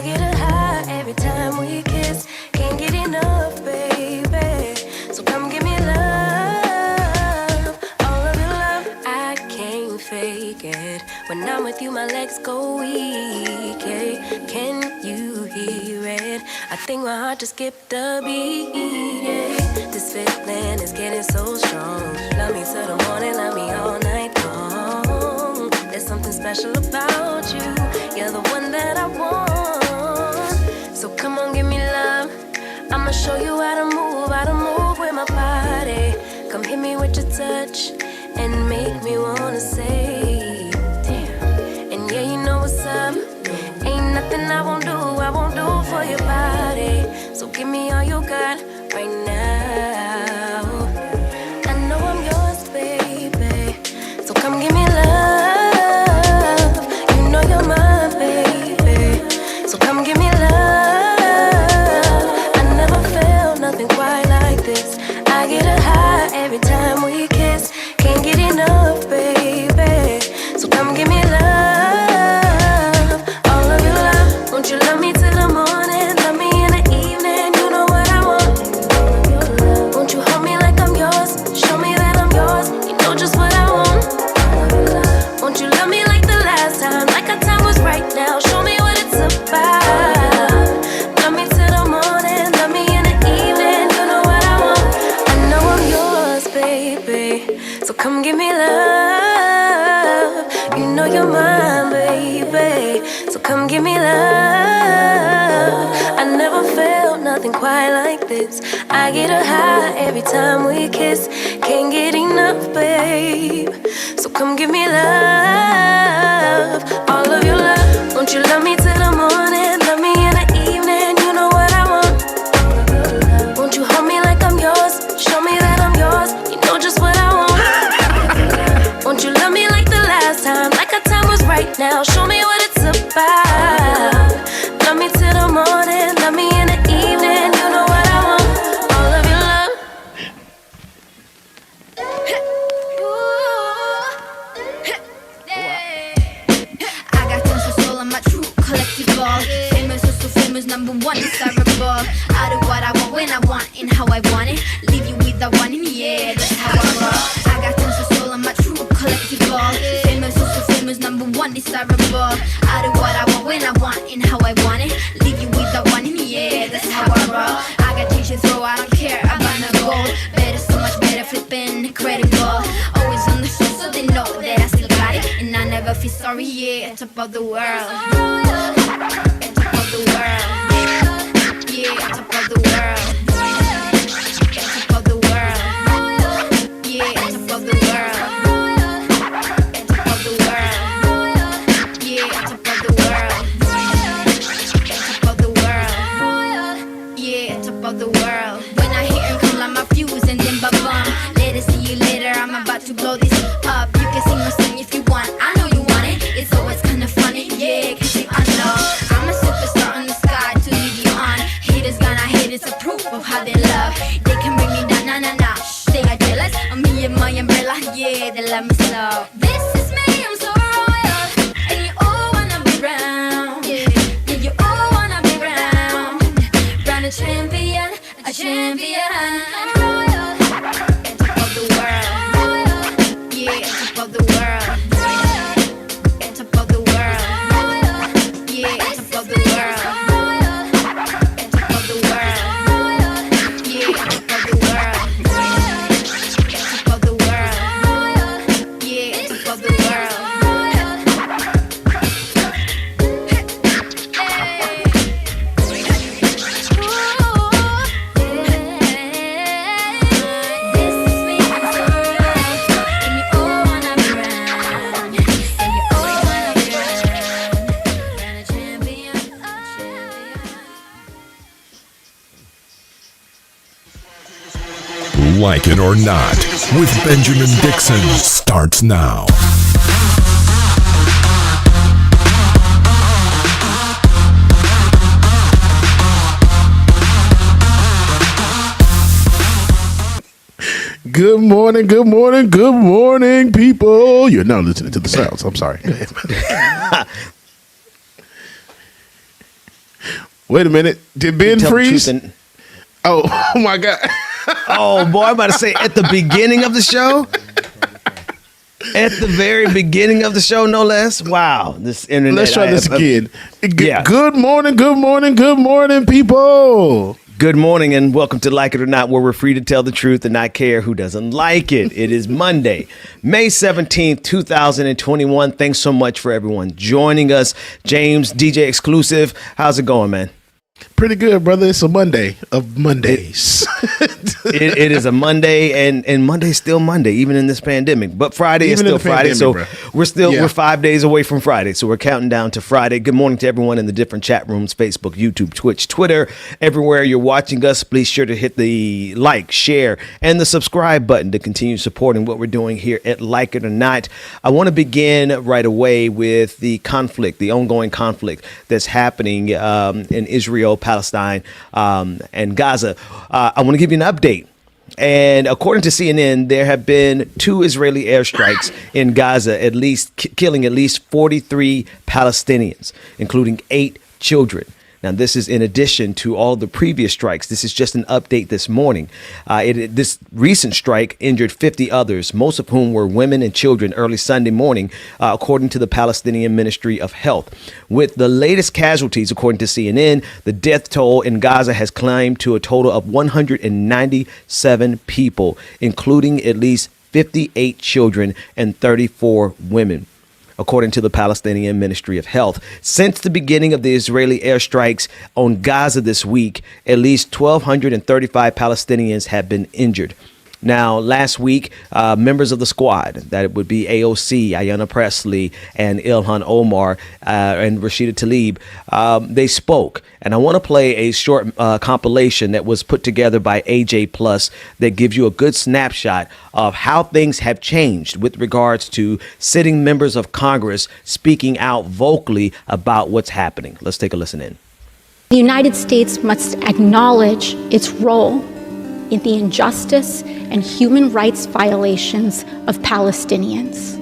I get a high every time we kiss. Can't get enough, baby. So come give me love, all of your love. I can't fake it. When I'm with you, my legs go weak. Hey, can you hear it? I think my heart just skipped a beat. Yeah. This feeling is getting so strong. Love me till the morning, love me all night long. There's something special about you. You're the one that I want. So come on, give me love. I'ma show you how to move with my body. Come hit me with your touch and make me wanna say, damn. And yeah, you know what's up. Ain't nothing I won't do for your body. So give me all you got right now. I know I'm yours, baby. So come give me love. You know you're mine, baby. So come give me love. I never felt nothing quite like this. I get a high every time we kiss. Can't get enough, baby. So come give me love, all of your love. Won't you love me till the morning? Love me in the evening, you know what I want. Won't you hold me like I'm yours? Show me that I'm yours, you know just what I want. Won't you love me like the last time? Like our time was right now. Show me what it's about. Love me till the morning, love me in the evening, you know what I want. I know I'm yours, baby. So come give me love. You know you're mine, baby. So come give me love. I never felt nothing quite like this. I get a high every time we kiss. Can't get enough, babe. So come give me love, all of your love. Won't you love me till the morning? Love me in the evening, you know what I want. Won't you hold me like I'm yours? Show me that I'm yours, you know just what I want. Won't you love me like the last time? Like our time was right now. Show me what it's about. Love me till the morning, love me in the evening, you know what I want. All of your love. I got tons of soul, I'm a true collectible. Famous, so famous, number one, desirable. I do what I want, when I want, and how I want it. Leave you with the one in the air, that's how I roll. I got tons of soul, I'm a true collectible. Famous, so famous, number one, desirable. I do what I want, when I want, and how I want it. Leave you with the one in the air, that's how I roll. I got change and throw, I don't care about no gold. Better, so much better, flipping, incredible. Always on the show, so they know that I still got it. And I never feel sorry, yeah, top of the world. Top of the world. Yeah, top of the world. Top of the world. Yeah, top of the world. Top of the world. Yeah, top of the world. Top of the world. Yeah, top of the world. When I hear him come like my fuse and then ba-bum. Later, see you later, I'm about to blow this up. You can sing my song if you want, I know you want it. It's always kinda funny, yeah, cause you know I'm a superstar on the sky to lead you on. Haters gonna hate, it's a proof of how they love. They can bring me down, nah. They are jealous of me and my umbrella, yeah, they love me slow. This is me, I'm so royal, and you all wanna be round. Yeah, you all wanna be round. Round a champion, a champion. Royal, and top of the world. Yeah, top of the world. And top of the world. Yeah, top of the world. And top of the world. Yeah, top of the world. Top of the world. Yeah, top of the world. This is me, I'm so real, and you all wanna be round, and you all wanna be round, round a champion, a champion. Like It or Not with Benjamin Dixon starts now. Good morning, good morning, good morning, people. You're now listening to the sounds. I'm sorry. Wait a minute. Did Ben Tell the freeze? truth and- Oh my God. Oh, boy, I'm about to say at the beginning of the show? At the very beginning of the show, no less? Wow, this internet. Let's try this again. Yeah. Good morning, people. Good morning and welcome to Like It or Not, where we're free to tell the truth and not care who doesn't like it. It is Monday, May 17th, 2021. Thanks so much for everyone joining us. James, DJ Exclusive, how's it going, man? Pretty good, brother. It's a Monday of Mondays. It is a Monday, and Monday's still Monday, even in this pandemic. But Friday is Even in still the Friday, so pandemic, we're 5 days away from Friday. So we're counting down to Friday. Good morning to everyone in the different chat rooms: Facebook, YouTube, Twitch, Twitter, everywhere you're watching us. Please sure to hit the like, share, and the subscribe button to continue supporting what we're doing here at Like It or Not. I want to begin right away with the conflict, the ongoing conflict that's happening in Israel, Palestine, and Gaza. I want to give you an update. And according to CNN, there have been 2 Israeli airstrikes in Gaza, at least killing at least 43 Palestinians, including 8 children. Now, this is in addition to all the previous strikes. This is just an update this morning. This recent strike injured 50 others, most of whom were women and children, early Sunday morning, according to the Palestinian Ministry of Health. With the latest casualties, according to CNN, the death toll in Gaza has climbed to a total of 197 people, including at least 58 children and 34 women, according to the Palestinian Ministry of Health. Since the beginning of the Israeli airstrikes on Gaza this week, at least 1,235 Palestinians have been injured. Now, last week, members of the squad, that would be AOC, Ayanna Pressley, and Ilhan Omar, and Rashida Tlaib, they spoke. And I want to play a short compilation that was put together by AJ Plus that gives you a good snapshot of how things have changed with regards to sitting members of Congress speaking out vocally about what's happening. Let's take a listen in. The United States must acknowledge its role in the injustice and human rights violations of Palestinians.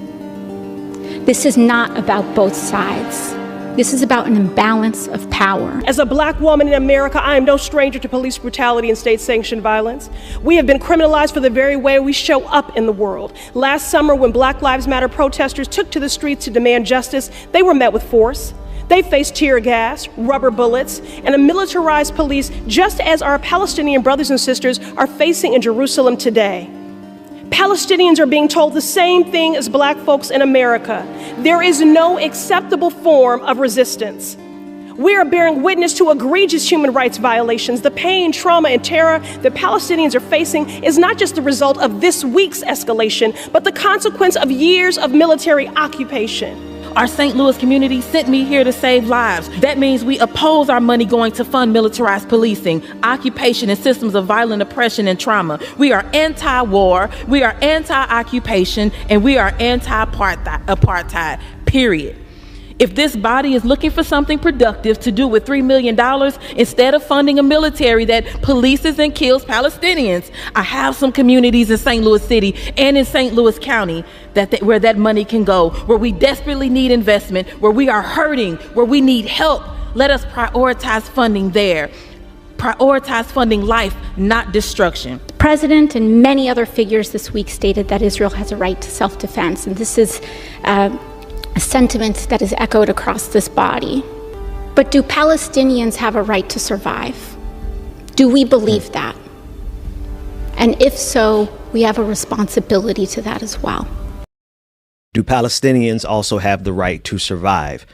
This is not about both sides. This is about an imbalance of power. As a black woman in America, I am no stranger to police brutality and state-sanctioned violence. We have been criminalized for the very way we show up in the world. Last summer, when Black Lives Matter protesters took to the streets to demand justice, they were met with force. They faced tear gas, rubber bullets, and a militarized police, just as our Palestinian brothers and sisters are facing in Jerusalem today. Palestinians are being told the same thing as black folks in America. There is no acceptable form of resistance. We are bearing witness to egregious human rights violations. The pain, trauma, and terror that Palestinians are facing is not just the result of this week's escalation, but the consequence of years of military occupation. Our St. Louis community sent me here to save lives. That means we oppose our money going to fund militarized policing, occupation, and systems of violent oppression and trauma. We are anti-war, we are anti-occupation, and we are anti-apartheid, period. If this body is looking for something productive to do with $3 million, instead of funding a military that polices and kills Palestinians, I have some communities in St. Louis City and in St. Louis County where that money can go, where we desperately need investment, where we are hurting, where we need help. Let us prioritize funding there. Prioritize funding life, not destruction. The President and many other figures this week stated that Israel has a right to self-defense, and this is a sentiment that is echoed across this body. But do Palestinians have a right to survive? Do we believe that? And if so, we have a responsibility to that as well. Do Palestinians also have the right to survive?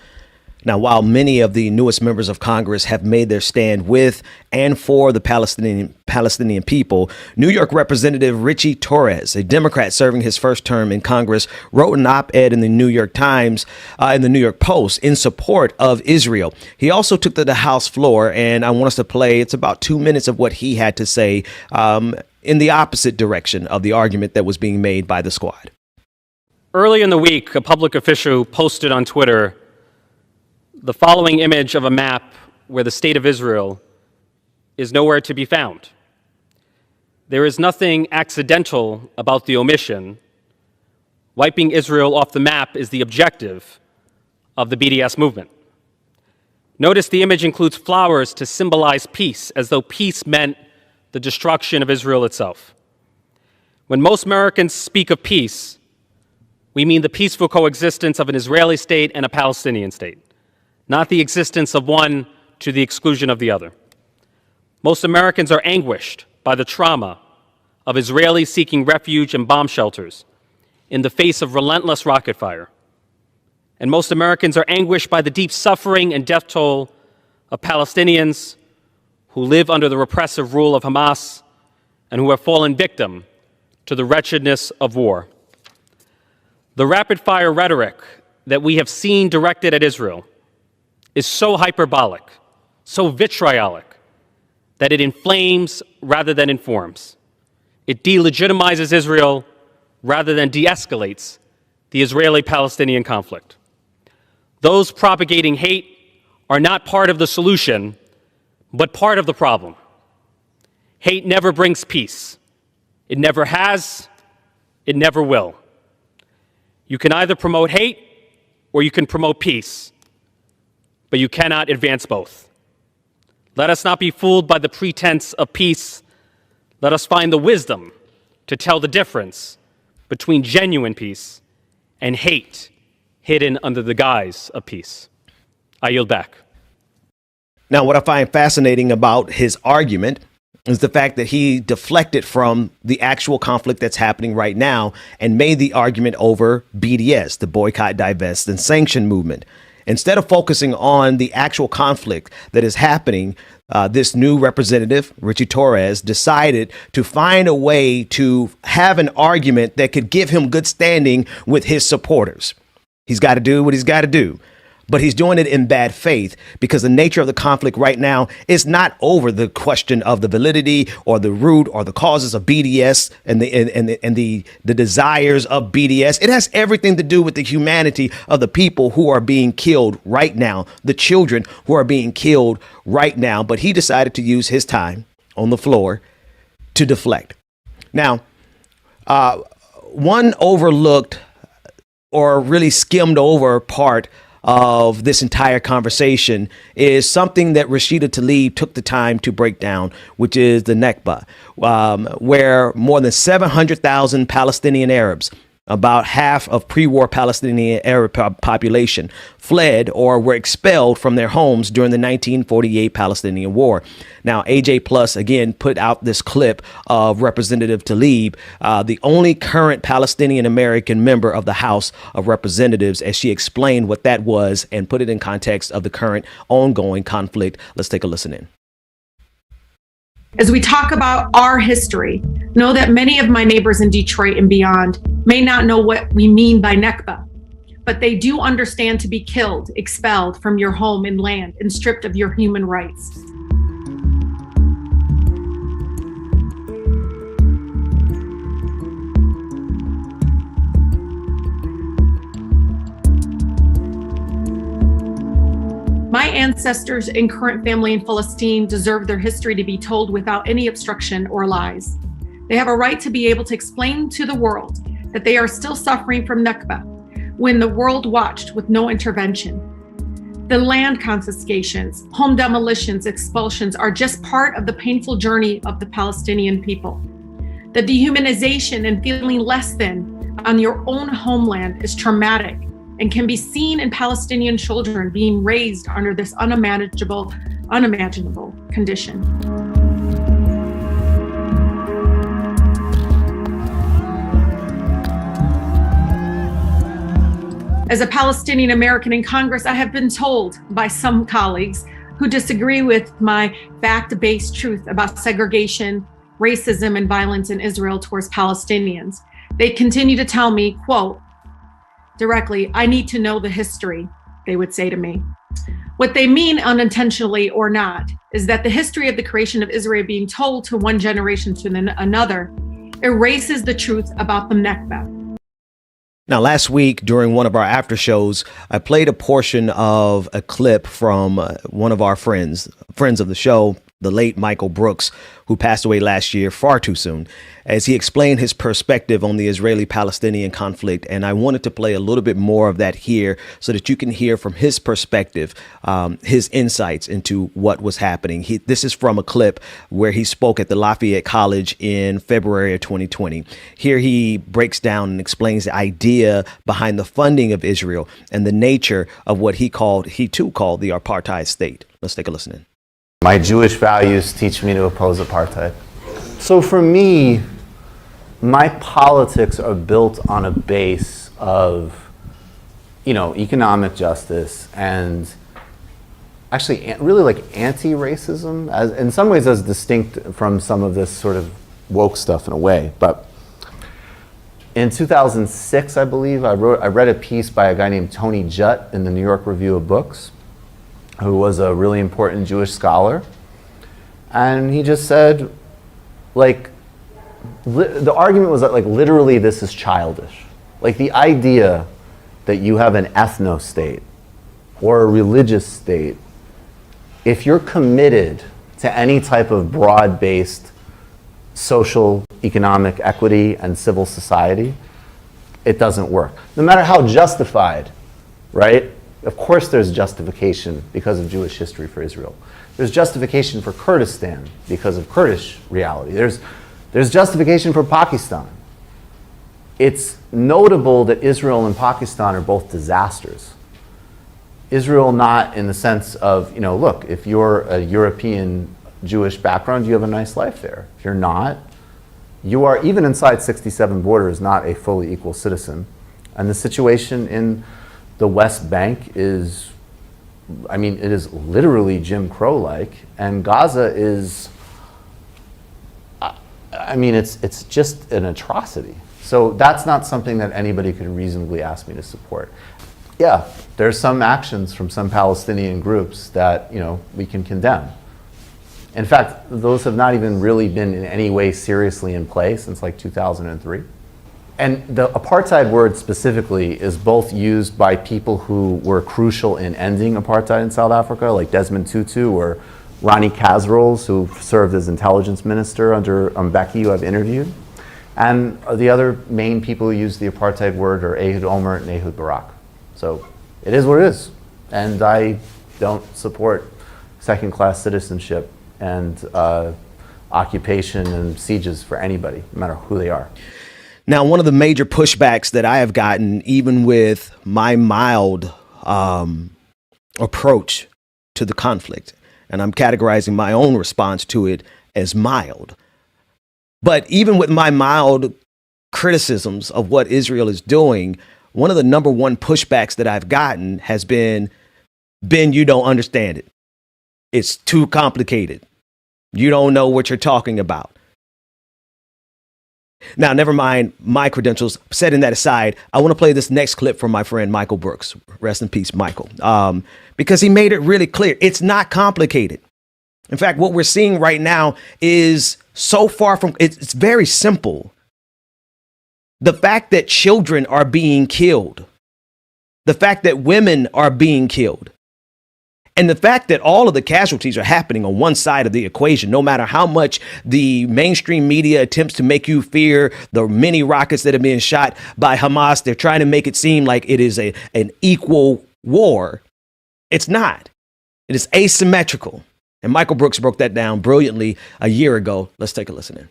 Now, while many of the newest members of Congress have made their stand with and for the Palestinian people, New York Representative Richie Torres, a Democrat serving his first term in Congress, wrote an op-ed in the New York Times and the New York Post in support of Israel. He also took to the House floor, and I want us to play, it's about 2 minutes of what he had to say in the opposite direction of the argument that was being made by the squad. Early in the week, a public official posted on Twitter the following image of a map where the state of Israel is nowhere to be found. There is nothing accidental about the omission. Wiping Israel off the map is the objective of the BDS movement. Notice the image includes flowers to symbolize peace, as though peace meant the destruction of Israel itself. When most Americans speak of peace, we mean the peaceful coexistence of an Israeli state and a Palestinian state, not the existence of one to the exclusion of the other. Most Americans are anguished by the trauma of Israelis seeking refuge in bomb shelters in the face of relentless rocket fire. And most Americans are anguished by the deep suffering and death toll of Palestinians who live under the repressive rule of Hamas and who have fallen victim to the wretchedness of war. The rapid-fire rhetoric that we have seen directed at Israel is so hyperbolic, so vitriolic, that it inflames rather than informs. It delegitimizes Israel rather than de-escalates the Israeli-Palestinian conflict. Those propagating hate are not part of the solution, but part of the problem. Hate never brings peace. It never has. It never will. You can either promote hate or you can promote peace, but you cannot advance both. Let us not be fooled by the pretense of peace. Let us find the wisdom to tell the difference between genuine peace and hate hidden under the guise of peace. I yield back. Now, what I find fascinating about his argument is the fact that he deflected from the actual conflict that's happening right now and made the argument over BDS, the boycott, divest, and sanction movement. Instead of focusing on the actual conflict that is happening, this new representative, Richie Torres, decided to find a way to have an argument that could give him good standing with his supporters. He's got to do what he's got to do. But he's doing it in bad faith because the nature of the conflict right now is not over the question of the validity or the root or the causes of BDS and the desires of BDS. It has everything to do with the humanity of the people who are being killed right now, the children who are being killed right now. But he decided to use his time on the floor to deflect. Now, one overlooked or really skimmed over part of this entire conversation is something that Rashida Tlaib took the time to break down, which is the Nakba, where more than 700,000 Palestinian Arabs, about half of pre-war Palestinian Arab population, fled or were expelled from their homes during the 1948 Palestinian War. Now, AJ Plus again put out this clip of Representative Tlaib, the only current Palestinian American member of the House of Representatives, as she explained what that was and put it in context of the current ongoing conflict. Let's take a listen in. As we talk about our history, know that many of my neighbors in Detroit and beyond may not know what we mean by Nakba, but they do understand to be killed, expelled from your home and land, and stripped of your human rights. My ancestors and current family in Palestine deserve their history to be told without any obstruction or lies. They have a right to be able to explain to the world that they are still suffering from Nakba when the world watched with no intervention. The land confiscations, home demolitions, expulsions are just part of the painful journey of the Palestinian people. The dehumanization and feeling less than on your own homeland is traumatic and can be seen in Palestinian children being raised under this unimaginable condition. As a Palestinian American in Congress, I have been told by some colleagues who disagree with my fact-based truth about segregation, racism, and violence in Israel towards Palestinians. They continue to tell me, quote, directly, I need to know the history, they would say to me. What they mean, unintentionally or not, is that the history of the creation of Israel being told to one generation to another erases the truth about the Nakba. Now, last week during one of our after shows, I played a portion of a clip from one of our friends of the show, the late Michael Brooks, who passed away last year far too soon, as he explained his perspective on the Israeli-Palestinian conflict. And I wanted to play a little bit more of that here so that you can hear from his perspective, his insights into what was happening. This is from a clip where he spoke at the Lafayette College in February of 2020. Here he breaks down and explains the idea behind the funding of Israel and the nature of what he too called the apartheid state. Let's take a listen in. My Jewish values teach me to oppose apartheid. So for me, my politics are built on a base of, economic justice and actually really like anti-racism, as in some ways as distinct from some of this sort of woke stuff in a way. But in 2006, I believe, I read a piece by a guy named Tony Judt in the New York Review of Books, who was a really important Jewish scholar. And he just said, the argument was that literally this is childish. Like the idea that you have an ethno-state or a religious state, if you're committed to any type of broad-based social, economic equity and civil society, it doesn't work. No matter how justified, right? Of course there's justification because of Jewish history for Israel. There's justification for Kurdistan because of Kurdish reality. There's justification for Pakistan. It's notable that Israel and Pakistan are both disasters. Israel not in the sense of, look, if you're a European Jewish background, you have a nice life there. If you're not, you are, even inside 67 borders, not a fully equal citizen. And the situation in the West Bank is, it is literally Jim Crow-like, and Gaza is, it's just an atrocity. So that's not something that anybody could reasonably ask me to support. Yeah, there's some actions from some Palestinian groups that, we can condemn. In fact, those have not even really been in any way seriously in play since 2003. And the apartheid word specifically is both used by people who were crucial in ending apartheid in South Africa, like Desmond Tutu or Ronnie Kasrils, who served as intelligence minister under Mbeki, who I've interviewed. And the other main people who use the apartheid word are Ehud Olmert and Ehud Barak. So it is what it is. And I don't support second-class citizenship and occupation and sieges for anybody, no matter who they are. Now, one of the major pushbacks that I have gotten, even with my mild approach to the conflict, and I'm categorizing my own response to it as mild, but even with my mild criticisms of what Israel is doing, one of the number one pushbacks that I've gotten has been, Ben, you don't understand it. It's too complicated. You don't know what you're talking about. Now, never mind my credentials. Setting that aside, I want to play this next clip from my friend Michael Brooks. Rest in peace, Michael. Because he made it really clear. It's not complicated. In fact, what we're seeing right now is so far from, it's very simple. The fact that children are being killed, the fact that women are being killed, and the fact that all of the casualties are happening on one side of the equation, no matter how much the mainstream media attempts to make you fear the many rockets that are being shot by Hamas, they're trying to make it seem like it is an equal war. It's not. It is asymmetrical. And Michael Brooks broke that down brilliantly a year ago. Let's take a listen in.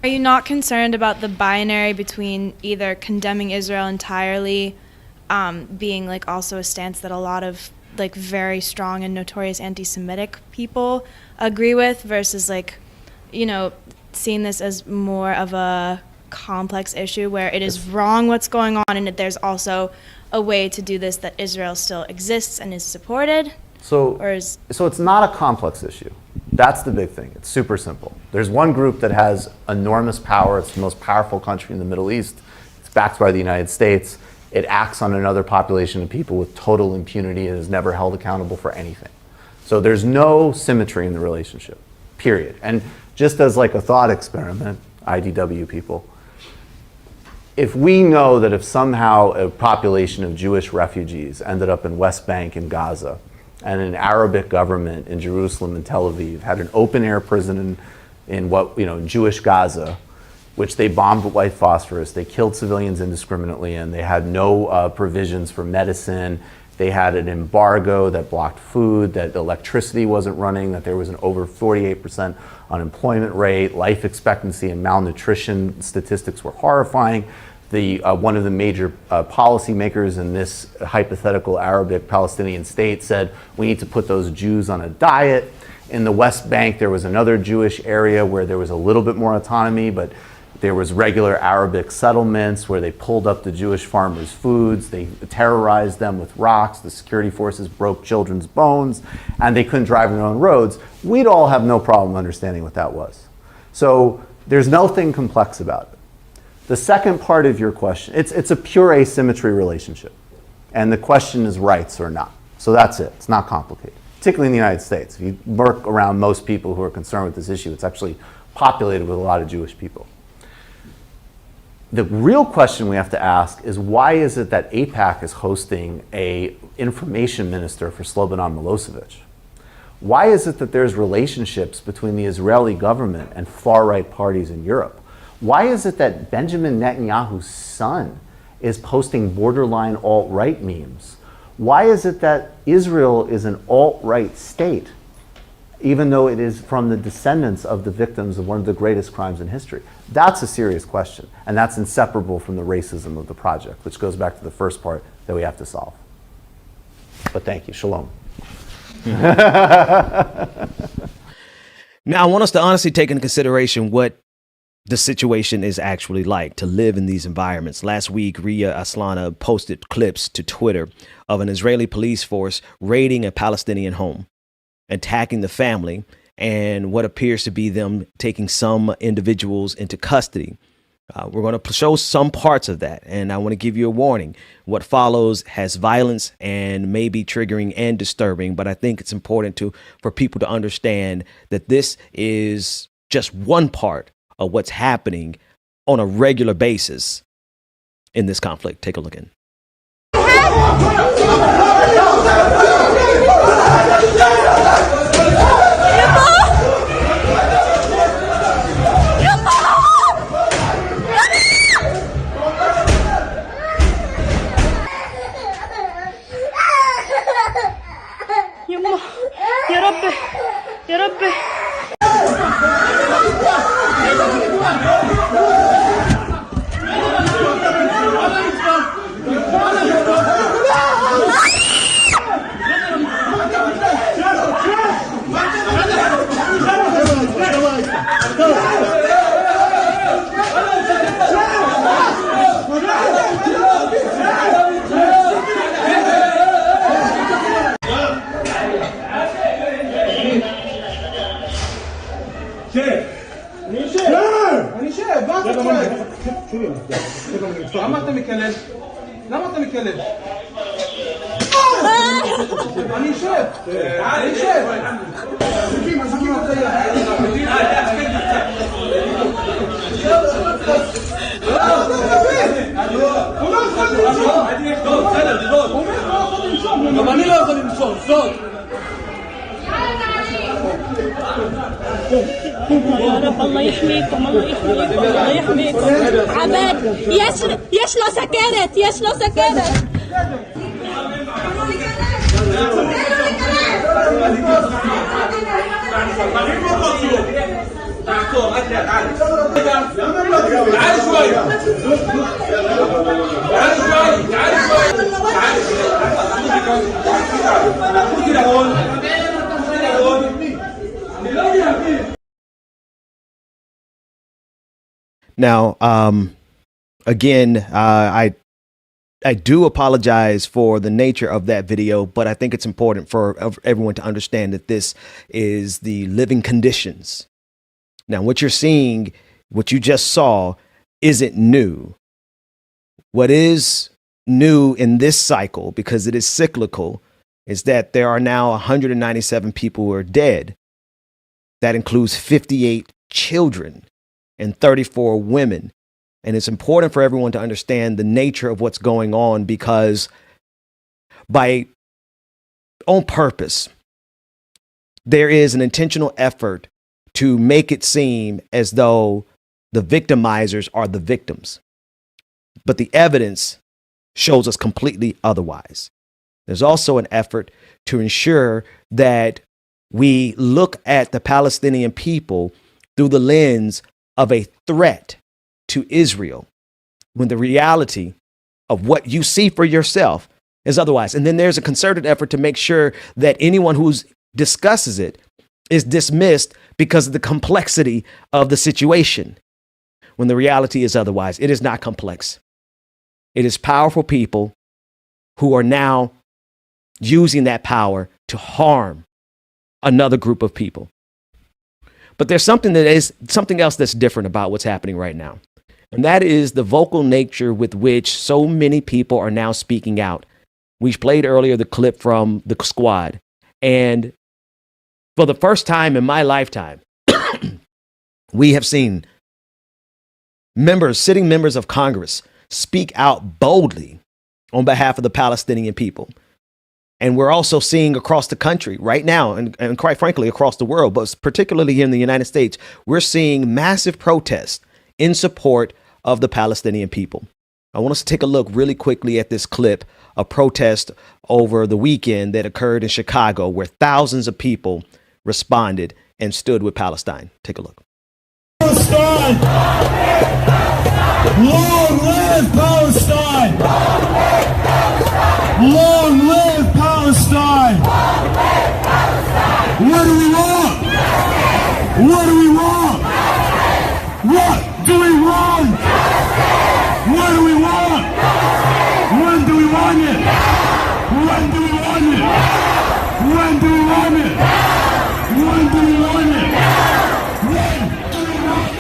Are you not concerned about the binary between either condemning Israel entirely, being also a stance that a lot of very strong and notorious anti-Semitic people agree with, versus seeing this as more of a complex issue where it is wrong what's going on, and there's also a way to do this that Israel still exists and is supported? So it's not a complex issue. That's the big thing. It's super simple. There's one group that has enormous power. It's the most powerful country in the Middle East. It's backed by the United States. It acts on another population of people with total impunity and is never held accountable for anything. So there's no symmetry in the relationship, period. And just as a thought experiment, IDW people, if we know that if somehow a population of Jewish refugees ended up in West Bank and Gaza, and an Arabic government in Jerusalem and Tel Aviv had an open-air prison in what, Jewish Gaza, which they bombed with white phosphorus. They killed civilians indiscriminately, and they had no provisions for medicine. They had an embargo that blocked food, that electricity wasn't running, that there was an over 48% unemployment rate. Life expectancy and malnutrition statistics were horrifying. One of the major policymakers in this hypothetical Arabic Palestinian state said, we need to put those Jews on a diet. In the West Bank, there was another Jewish area where there was a little bit more autonomy, but there was regular Arabic settlements where they pulled up the Jewish farmers' foods, they terrorized them with rocks, the security forces broke children's bones, and they couldn't drive their own roads. We'd all have no problem understanding what that was. So there's nothing complex about it. The second part of your question, it's a pure asymmetry relationship. And the question is rights or not. So that's it. It's not complicated, particularly in the United States. If you work around most people who are concerned with this issue, it's actually populated with a lot of Jewish people. The real question we have to ask is, why is it that AIPAC is hosting an information minister for Slobodan Milosevic? Why is it that there's relationships between the Israeli government and far-right parties in Europe? Why is it that Benjamin Netanyahu's son is posting borderline alt-right memes? Why is it that Israel is an alt-right state, even though it is from the descendants of the victims of one of the greatest crimes in history? That's a serious question, and that's inseparable from the racism of the project, which goes back to the first part that we have to solve. But thank you. Shalom. Now, I want us to honestly take into consideration what the situation is actually like to live in these environments. Last week, Ria Aslana posted clips to Twitter of an Israeli police force raiding a Palestinian home, attacking the family, and what appears to be them taking some individuals into custody. We're going to show some parts of that, and I want to give you a warning. What follows has violence and may be triggering and disturbing, but I think it's important for people to understand that this is just one part of what's happening on a regular basis in this conflict. Take a look in. يا ربي لما انت متكلم لما انت متكلم انا شايف انا شايف يا رب الله يحميكم الله يحميكم الله يحميكم عباد يش له سكرت يش له سكرت تعال شوي Now, again, I do apologize for the nature of that video, but I think it's important for everyone to understand that this is the living conditions. Now, what you're seeing, what you just saw, isn't new. What is new in this cycle, because it is cyclical, is that there are now 197 people who are dead. That includes 58 children and 34 women. And it's important for everyone to understand the nature of what's going on, because by on purpose, there is an intentional effort to make it seem as though the victimizers are the victims. But the evidence shows us completely otherwise. There's also an effort to ensure that we look at the Palestinian people through the lens of a threat to Israel, when the reality of what you see for yourself is otherwise. And then there's a concerted effort to make sure that anyone who discusses it is dismissed because of the complexity of the situation, when the reality is otherwise. It is not complex. It is powerful people who are now using that power to harm another group of people. But there's something else that's different about what's happening right now. And that is the vocal nature with which so many people are now speaking out. We played earlier the clip from the squad. And for the first time in my lifetime, we have seen sitting members of Congress speak out boldly on behalf of the Palestinian people. And we're also seeing across the country right now, and quite frankly, across the world, but particularly here in the United States, we're seeing massive protests in support of the Palestinian people. I want us to take a look really quickly at this clip, a protest over the weekend that occurred in Chicago, where thousands of people responded and stood with Palestine. Take a look. Palestine! Long live Palestine! Long live Palestine! What do we want? What do we want? What do we want? What do we want? When do we want it? When do we want it? When do we want it? When do we want it? When do we want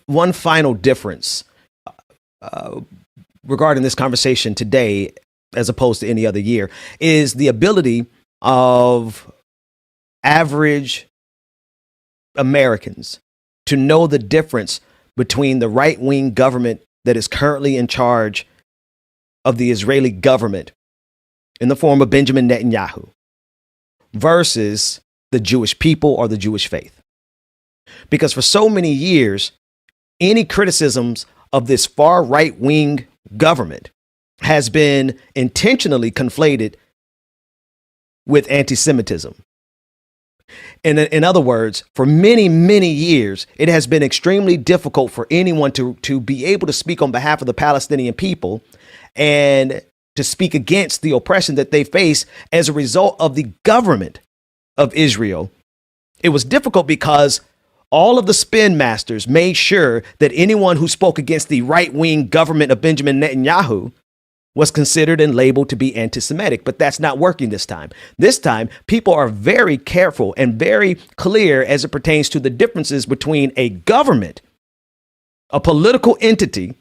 One final difference regarding this conversation today, as opposed to any other year, is the ability of average Americans to know the difference between the right-wing government that is currently in charge of the Israeli government in the form of Benjamin Netanyahu versus the Jewish people or the Jewish faith. Because for so many years, any criticisms of this far right-wing government has been intentionally conflated with anti-Semitism. In other words, for many, many years, it has been extremely difficult for anyone to be able to speak on behalf of the Palestinian people and to speak against the oppression that they face as a result of the government of Israel. It was difficult because all of the spin masters made sure that anyone who spoke against the right-wing government of Benjamin Netanyahu was considered and labeled to be anti-Semitic. But that's not working this time. This time, people are very careful and very clear as it pertains to the differences between a government, a political entity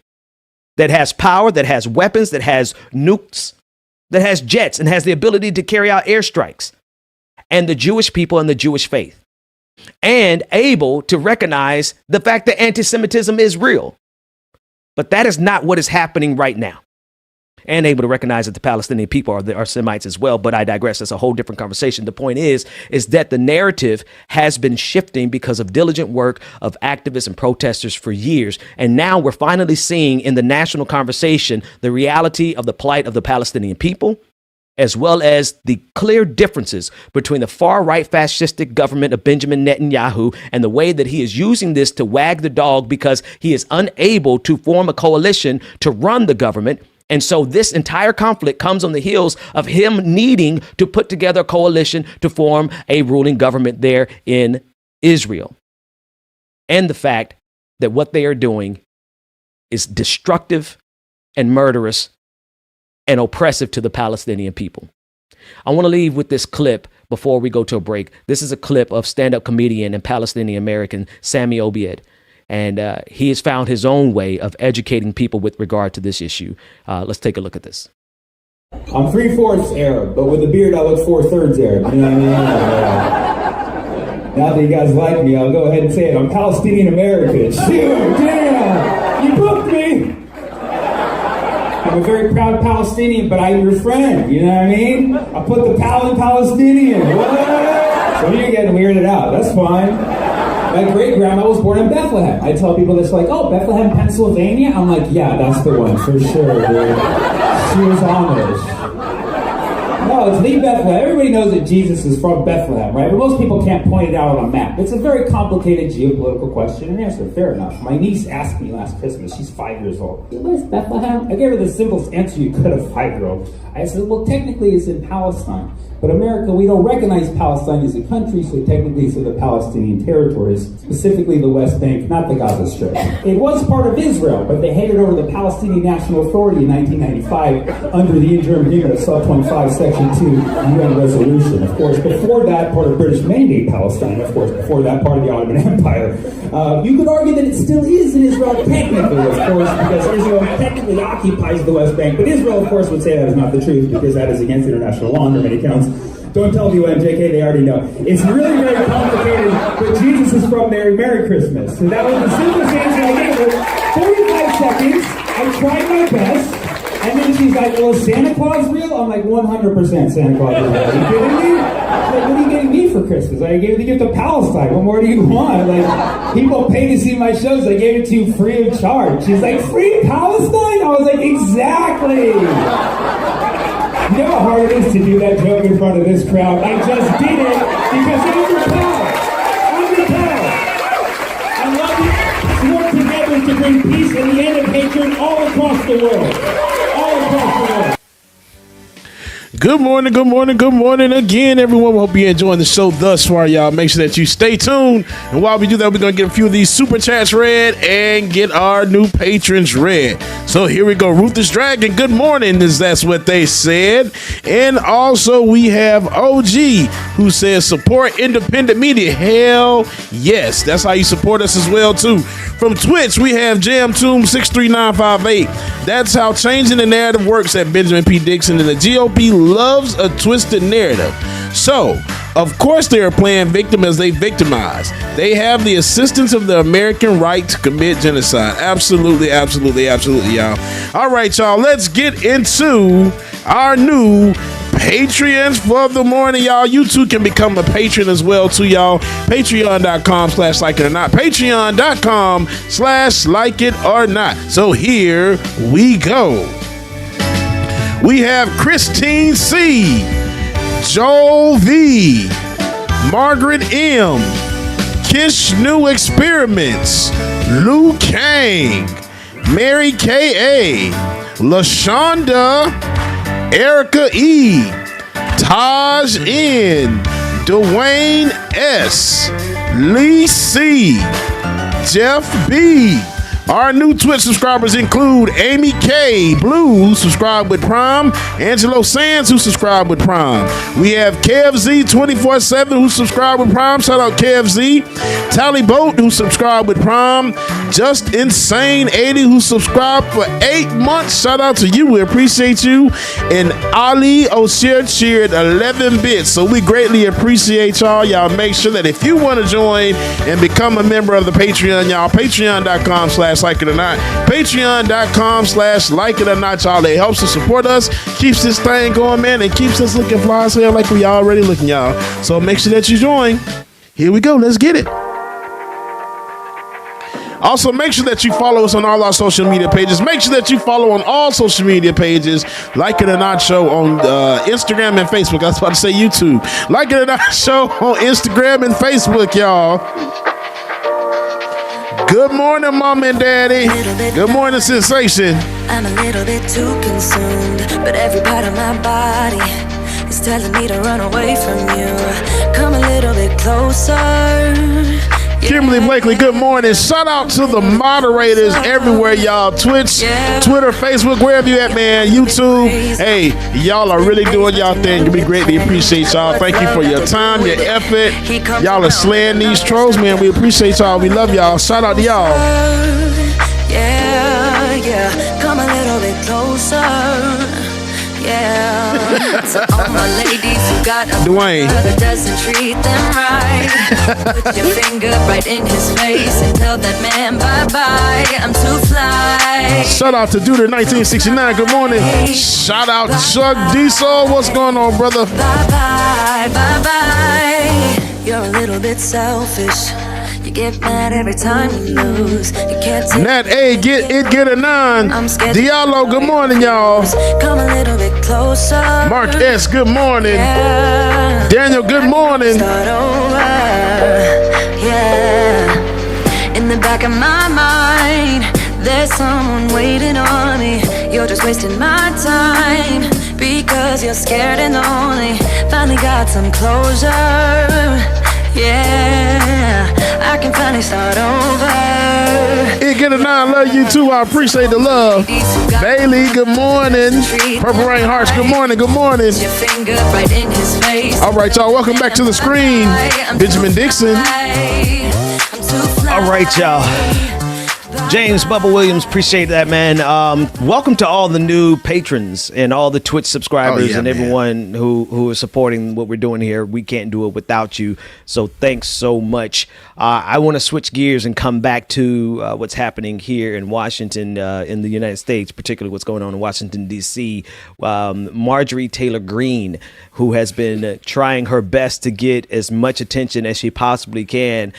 that has power, that has weapons, that has nukes, that has jets, and has the ability to carry out airstrikes, and the Jewish people and the Jewish faith, and able to recognize the fact that anti-Semitism is real. But that is not what is happening right now. And able to recognize that the Palestinian people are Semites as well. But I digress. That's a whole different conversation. The point is that the narrative has been shifting because of diligent work of activists and protesters for years. And now we're finally seeing in the national conversation the reality of the plight of the Palestinian people, as well as the clear differences between the far-right fascistic government of Benjamin Netanyahu and the way that he is using this to wag the dog because he is unable to form a coalition to run the government. And so this entire conflict comes on the heels of him needing to put together a coalition to form a ruling government there in Israel. And the fact that what they are doing is destructive and murderous and oppressive to the Palestinian people. I want to leave with this clip before we go to a break. This is a clip of stand-up comedian and Palestinian-American Sami Obied. And he has found his own way of educating people with regard to this issue. Let's take a look at this. I'm 3/4 Arab, but with a beard I look 4/3 Arab. You know what I mean? Now that you guys like me, I'll go ahead and say it. I'm Palestinian American. Shoot, damn! You booked me! I'm a very proud Palestinian, but I'm your friend. You know what I mean? I put the pal in Palestinian. What? So you're getting weirded out. That's fine. My great-grandma was born in Bethlehem. I tell people this, like, oh, Bethlehem, Pennsylvania? I'm like, yeah, that's the one, for sure, dude. She was Amish. No, it's the Bethlehem. Everybody knows that Jesus is from Bethlehem, right? But most people can't point it out on a map. It's a very complicated geopolitical question and answer. Fair enough. My niece asked me last Christmas. She's 5 years old. Where's Bethlehem? I gave her the simplest answer you could, a 5-year-old. I said, well, technically it's in Palestine. But America, we don't recognize Palestine as a country, so technically it's in the Palestinian territories, specifically the West Bank, not the Gaza Strip. It was part of Israel, but they handed over the Palestinian National Authority in 1995 under the interim agreement of Sub-25, Section 2, UN resolution. Of course, before that, part of British Mandate Palestine, of course, before that, part of the Ottoman Empire. You could argue that it still is in Israel technically, of course, because Israel technically occupies the West Bank, but Israel, of course, would say that is not the truth, because that is against international law under many counts. Don't tell the UN, JK, they already know. It's really very complicated, but Jesus is from there. Merry Christmas. So that was the simplest answer I gave her. 45 seconds, I tried my best, and then she's like, well, is Santa Claus real? I'm like, 100% Santa Claus is real. Are you kidding me? She's like, what are you getting me for Christmas? I gave you the gift of Palestine. What more do you want? Like, people pay to see my shows. I gave it to you free of charge. She's like, free Palestine? I was like, exactly. You know how hard it is to do that joke in front of this crowd? I just did it because I'm your pal. I'm your pal. I love you. Let's work together to bring peace and the end of hatred all across the world. All across the world. Good morning, good morning, good morning again, everyone. We hope you're enjoying the show thus far, y'all. Make sure that you stay tuned. And while we do that, we're going to get a few of these super chats read and get our new patrons read. So here we go. Ruthless Dragon, good morning, that's what they said. And also we have OG, who says support independent media. Hell yes. That's how you support us as well, too. From Twitch, we have JamToom63958. That's how changing the narrative works at Benjamin P. Dixon, and the GOP loves a twisted narrative. So, of course they are playing victim as they victimize. They have the assistance of the American right to commit genocide. Absolutely, absolutely, absolutely, y'all. All right, y'all, let's get into our new Patreons for the morning, y'all. You too can become a patron as well, too, y'all. Patreon.com/likeItOrNot. Patreon.com/likeItOrNot. So here we go. We have Christine C, Joel V, Margaret M, Kish New Experiments, Lou Kang, Mary K.A., LaShonda, Erica E, Taj N, Dwayne S, Lee C, Jeff B. Our new Twitch subscribers include Amy K, Blue, who subscribed with Prime, Angelo Sands, who subscribed with Prime. We have KFZ247, who subscribed with Prime. Shout out KFZ. Tally Boat, who subscribed with Prime. Just Insane 80, who subscribed for 8 months. Shout out to you. We appreciate you. And Ali Osir cheered 11 bits. So we greatly appreciate y'all. Y'all make sure that if you want to join and become a member of the Patreon, y'all, patreon.com/likeItOrNot. Patreon.com/likeItOrNot, y'all. It helps to support us, keeps this thing going, man, and keeps us looking fly as hell like we already looking, y'all. So make sure that you join. Here we go. Let's get it. Also, make sure that you follow us on all our social media pages. Make sure that you follow on all social media pages, Like It or Not Show on Instagram and Facebook. I was about to say YouTube. Like It or Not Show on Instagram and Facebook, y'all. Good morning, Mom and Daddy. Good morning, Sensation. I'm a little bit too consumed, but every part of my body is telling me to run away from you. Come a little bit closer. Kimberly Emily Blakely, good morning. Shout out to the moderators everywhere, y'all. Twitch, Twitter, Facebook, wherever you at, man. YouTube. Hey, y'all are really doing y'all thing. We greatly appreciate y'all. Thank you for your time, your effort. Y'all are slaying these trolls, man. We appreciate y'all. We love y'all. Shout out to y'all. Yeah, come a little bit closer. Yeah, to all my ladies who got a Dwayne that doesn't treat them right. Put your finger right in his face and tell that man bye-bye. I'm too fly. Shout out to Duder 1969. Good morning. Shout out Chuck Diesel. What's going on, brother? Bye-bye, bye-bye. You're a little bit selfish. You get mad every time you lose. You can't take Nat A, get a 9. Diallo, good morning, y'all. Come a little bit closer. Mark S, good morning. Yeah. Daniel, good morning. Start over. Yeah. In the back of my mind, there's someone waiting on me. You're just wasting my time because you're scared and lonely. Finally got some closure. Yeah, I can finally start over. It get a 9, love you too. I appreciate the love. Bailey, good morning. Purple Rain Hearts, good morning, good morning. Your finger right in his face. All right, y'all, welcome back to the screen. Benjamin Dixon. All right, y'all. James Bubba Williams, appreciate that, man. Welcome to all the new patrons and all the Twitch subscribers and everyone who is supporting what we're doing here. We can't do it without you. So thanks so much. I want to switch gears and come back to what's happening here in Washington, in the United States, particularly what's going on in Washington, D.C. Marjorie Taylor Greene, who has been trying her best to get as much attention as she possibly can,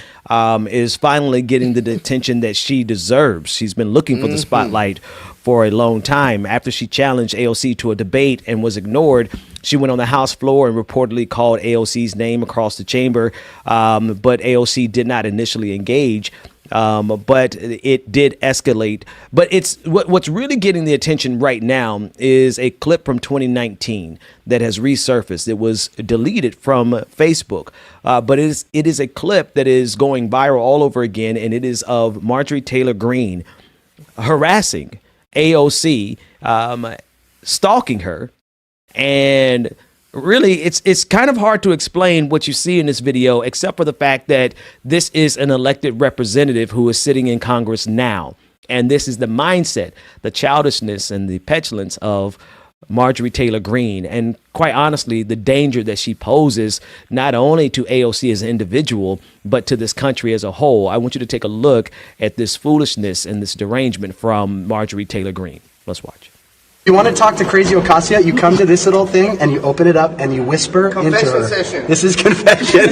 is finally getting the attention that she deserves. She's been looking for the spotlight for a long time. After she challenged AOC to a debate and was ignored, she went on the House floor and reportedly called AOC's name across the chamber, but AOC did not initially engage. But it did escalate. But it's what's really getting the attention right now is a clip from 2019 that has resurfaced. It was deleted from Facebook, but it is a clip that is going viral all over again, and it is of Marjorie Taylor Greene harassing AOC, stalking her, and really, it's kind of hard to explain what you see in this video, except for the fact that this is an elected representative who is sitting in Congress now. And this is the mindset, the childishness and the petulance of Marjorie Taylor Greene. And quite honestly, the danger that she poses not only to AOC as an individual, but to this country as a whole. I want you to take a look at this foolishness and this derangement from Marjorie Taylor Greene. Let's watch. You want to talk to Crazy Ocasio, you come to this little thing and you open it up and you whisper into her. Session. This is confession.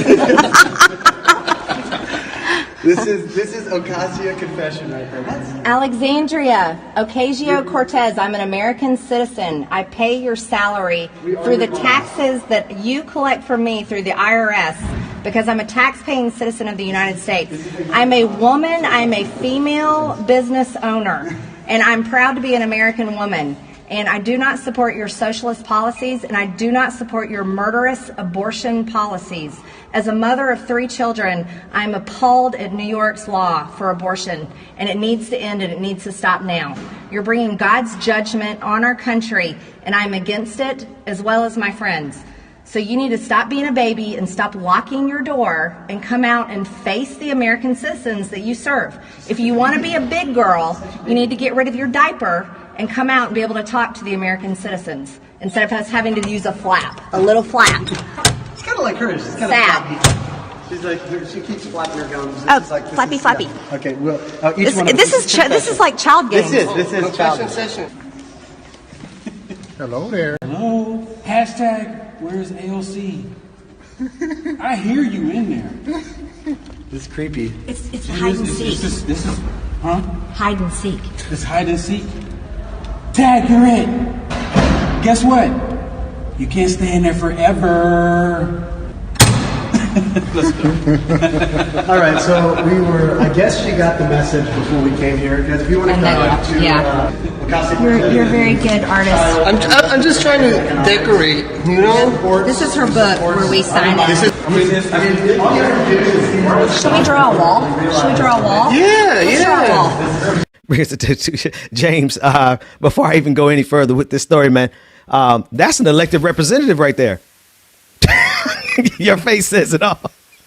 This is Ocasio confession right there. Alexandria Ocasio-Cortez, I'm an American citizen. I pay your salary through the taxes that you collect from me through the IRS because I'm a tax-paying citizen of the United States. I'm a woman, I'm a female business owner, and I'm proud to be an American woman. And I do not support your socialist policies, and I do not support your murderous abortion policies. As a mother of 3 children, I'm appalled at New York's law for abortion, and it needs to end, and it needs to stop now. You're bringing God's judgment on our country, and I'm against it, as well as my friends. So you need to stop being a baby and stop locking your door and come out and face the American citizens that you serve. If you want to be a big girl, you need to get rid of your diaper and come out and be able to talk to the American citizens instead of us having to use a flap, a little flap. It's kind of like her. She's kind Sad. of flappy. She's like, she keeps flapping her gums. This is Flappy, flappy. Yeah. Okay, well, each one. This is like child games. This is child session. Hello there. Hello. Hashtag where's AOC? I hear you in there. This is creepy. It's hide and seek. This is, huh? Hide and seek. It's hide and seek. Tag, you're in. Guess what? You can't stay in there forever. All right, so I guess she got the message before we came here. Guys, if you want to come up to You're a very good artist. I'm just trying to decorate, you know? This is her book where we sign it. Should we draw a wall? Yeah, Let's draw a wall. James, before I even go any further with this story, man, that's an elected representative right there. Your face says it all.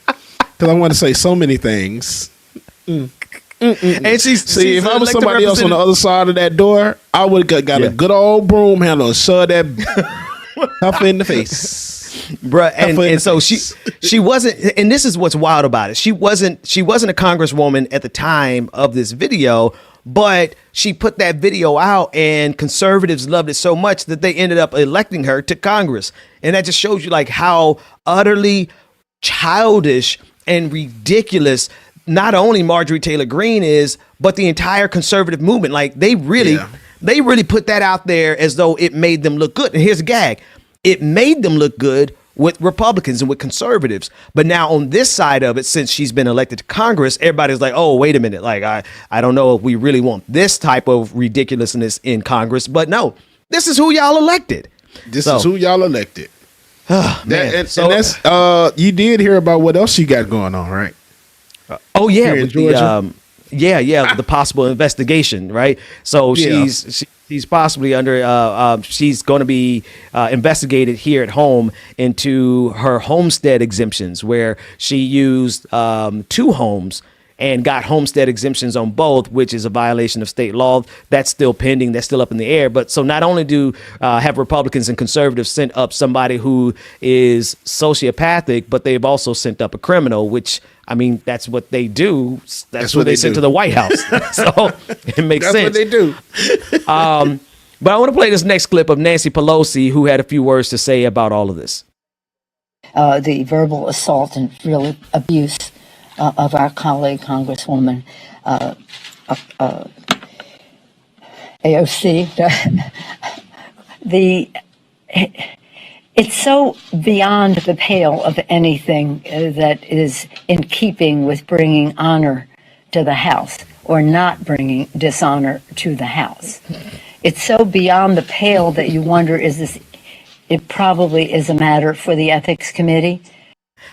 Because I want to say so many things. And if I was somebody else on the other side of that door, I would have got a good old broom handle and shove that her in the face. Bruh, and so she wasn't, and this is what's wild about it. She wasn't a congresswoman at the time of this video, but she put that video out and conservatives loved it so much that they ended up electing her to Congress. And that just shows you like how utterly childish and ridiculous not only Marjorie Taylor Greene is, but the entire conservative movement. Like they really put that out there as though it made them look good. And here's a gag. It made them look good with Republicans and with conservatives. But now on this side of it, since she's been elected to Congress, everybody's like, oh, wait a minute. Like, I don't know if we really want this type of ridiculousness in Congress. But no, this is who y'all elected. This is who y'all elected. Man. You did hear about what else she got going on, right? Oh yeah, Here in with Georgia? the possible investigation, right? So she's possibly under. She's going to be investigated here at home into her homestead exemptions, where she used 2 homes and got homestead exemptions on both, which is a violation of state law. That's still pending. That's still up in the air. But so not only do have Republicans and conservatives sent up somebody who is sociopathic, but they've also sent up a criminal, which, I mean, that's what they do. That's what they sent to the White House. So it makes sense. That's what they do. But I want to play this next clip of Nancy Pelosi, who had a few words to say about all of this. The verbal assault and real abuse of our colleague, Congresswoman AOC. It's so beyond the pale of anything that is in keeping with bringing honor to the House or not bringing dishonor to the House. It's so beyond the pale that you wonder, it probably is a matter for the Ethics Committee.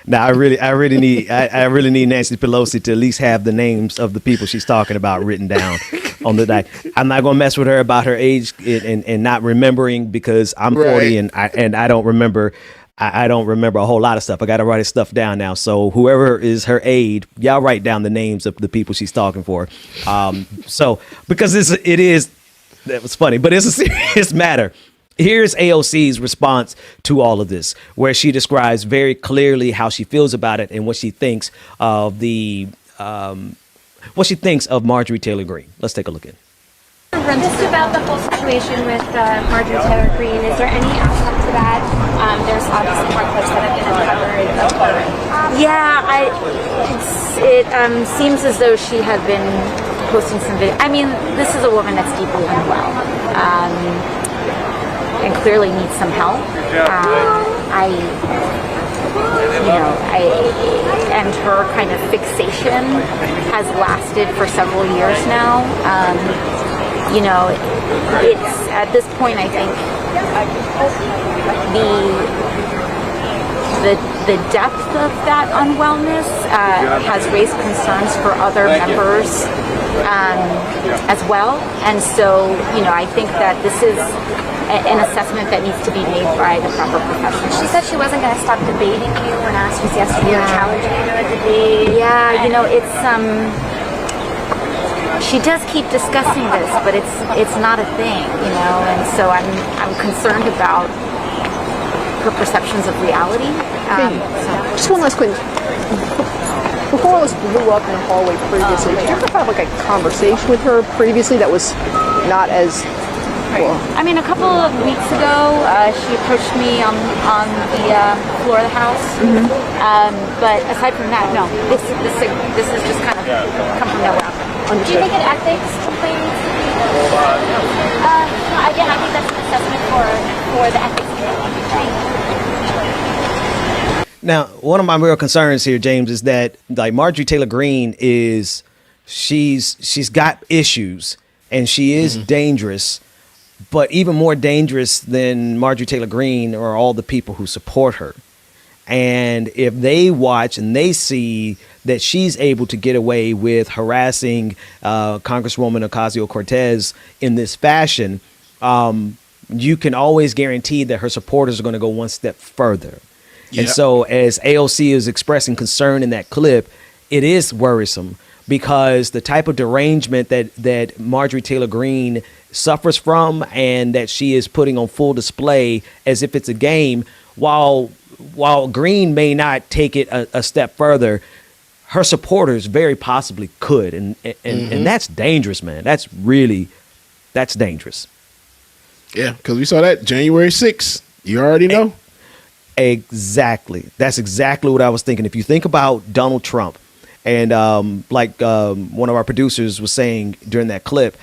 Now, I really need Nancy Pelosi to at least have the names of the people she's talking about written down on the deck. I'm not going to mess with her about her age and not remembering, because I'm 40 and I don't remember. I don't remember a whole lot of stuff. I got to write this stuff down now. So whoever is her aide, y'all write down the names of the people she's talking for. So because that was funny, but it's a serious matter. Here's AOC's response to all of this, where she describes very clearly how she feels about it and what she thinks of Marjorie Taylor Greene. Let's take a look at it. Just about the whole situation with Marjorie Taylor Greene, is there any aspect to that? There's obviously more clips that have been uncovered. Yeah, it seems as though she had been posting some video. I mean, this is a woman that's deeply unwell. And clearly needs some help. And her kind of fixation has lasted for several years now. It's at this point, I think the depth of that unwellness has raised concerns for other members as well. And so, I think that this is an assessment that needs to be made by the proper professionals. She said she wasn't going to stop debating you when asked was yesterday or challenging you to a debate. Yeah, it's she does keep discussing this, but it's not a thing, and so I'm concerned about her perceptions of reality. Just one last question. Before all this blew up in the hallway previously, did you ever have like a conversation with her previously that was not as well? I mean, a couple of weeks ago, she approached me on the floor of the house. But aside from that, no. This is just kind of come from nowhere. Do you think an ethics complaint needs to be? Again, I think that's an assessment for the ethics committee. Now, one of my real concerns here, James, is that like Marjorie Taylor Greene she's got issues and she is dangerous, but even more dangerous than Marjorie Taylor Greene are all the people who support her. And if they watch and they see that she's able to get away with harassing Congresswoman Ocasio-Cortez in this fashion, you can always guarantee that her supporters are going to go one step further. Yep. And so as AOC is expressing concern in that clip, it is worrisome because the type of derangement that Marjorie Taylor Greene suffers from and that she is putting on full display as if it's a game, while Greene may not take it a step further, her supporters very possibly could. And that's dangerous, man. That's dangerous. Yeah, because we saw that January 6th. You already know. Exactly. That's exactly what I was thinking. If you think about Donald Trump, and one of our producers was saying during that clip,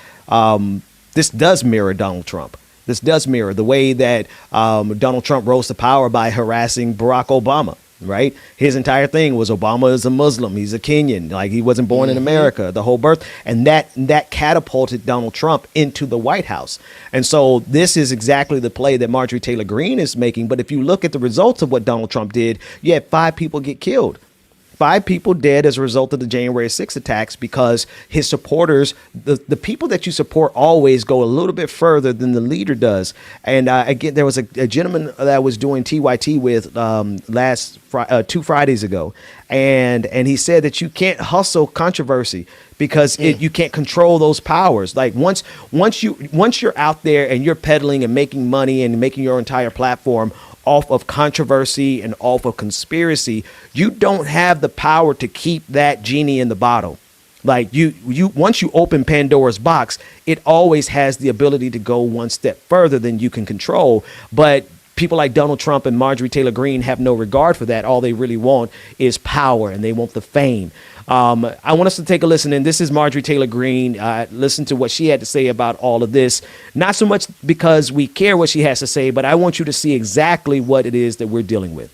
this does mirror Donald Trump. This does mirror the way that Donald Trump rose to power by harassing Barack Obama. Right. His entire thing was Obama is a Muslim. He's a Kenyan. Like he wasn't born in America, the whole birth. And that catapulted Donald Trump into the White House. And so this is exactly the play that Marjorie Taylor Greene is making. But if you look at the results of what Donald Trump did, you had 5 people get killed. 5 people dead as a result of the January 6th attacks because his supporters, the people that you support always go a little bit further than the leader does. And again, there was a gentleman that I was doing TYT with 2 Fridays ago. And he said that you can't hustle controversy because you can't control those powers. Like once you're out there and you're peddling and making money and making your entire platform off of controversy and off of conspiracy, you don't have the power to keep that genie in the bottle. Like you once you open Pandora's box, it always has the ability to go one step further than you can control. But people like Donald Trump and Marjorie Taylor Greene have no regard for that. All they really want is power and they want the fame. I want us to take a listen, and this is Marjorie Taylor Greene. Listen to what she had to say about all of this. Not so much because we care what she has to say, but I want you to see exactly what it is that we're dealing with.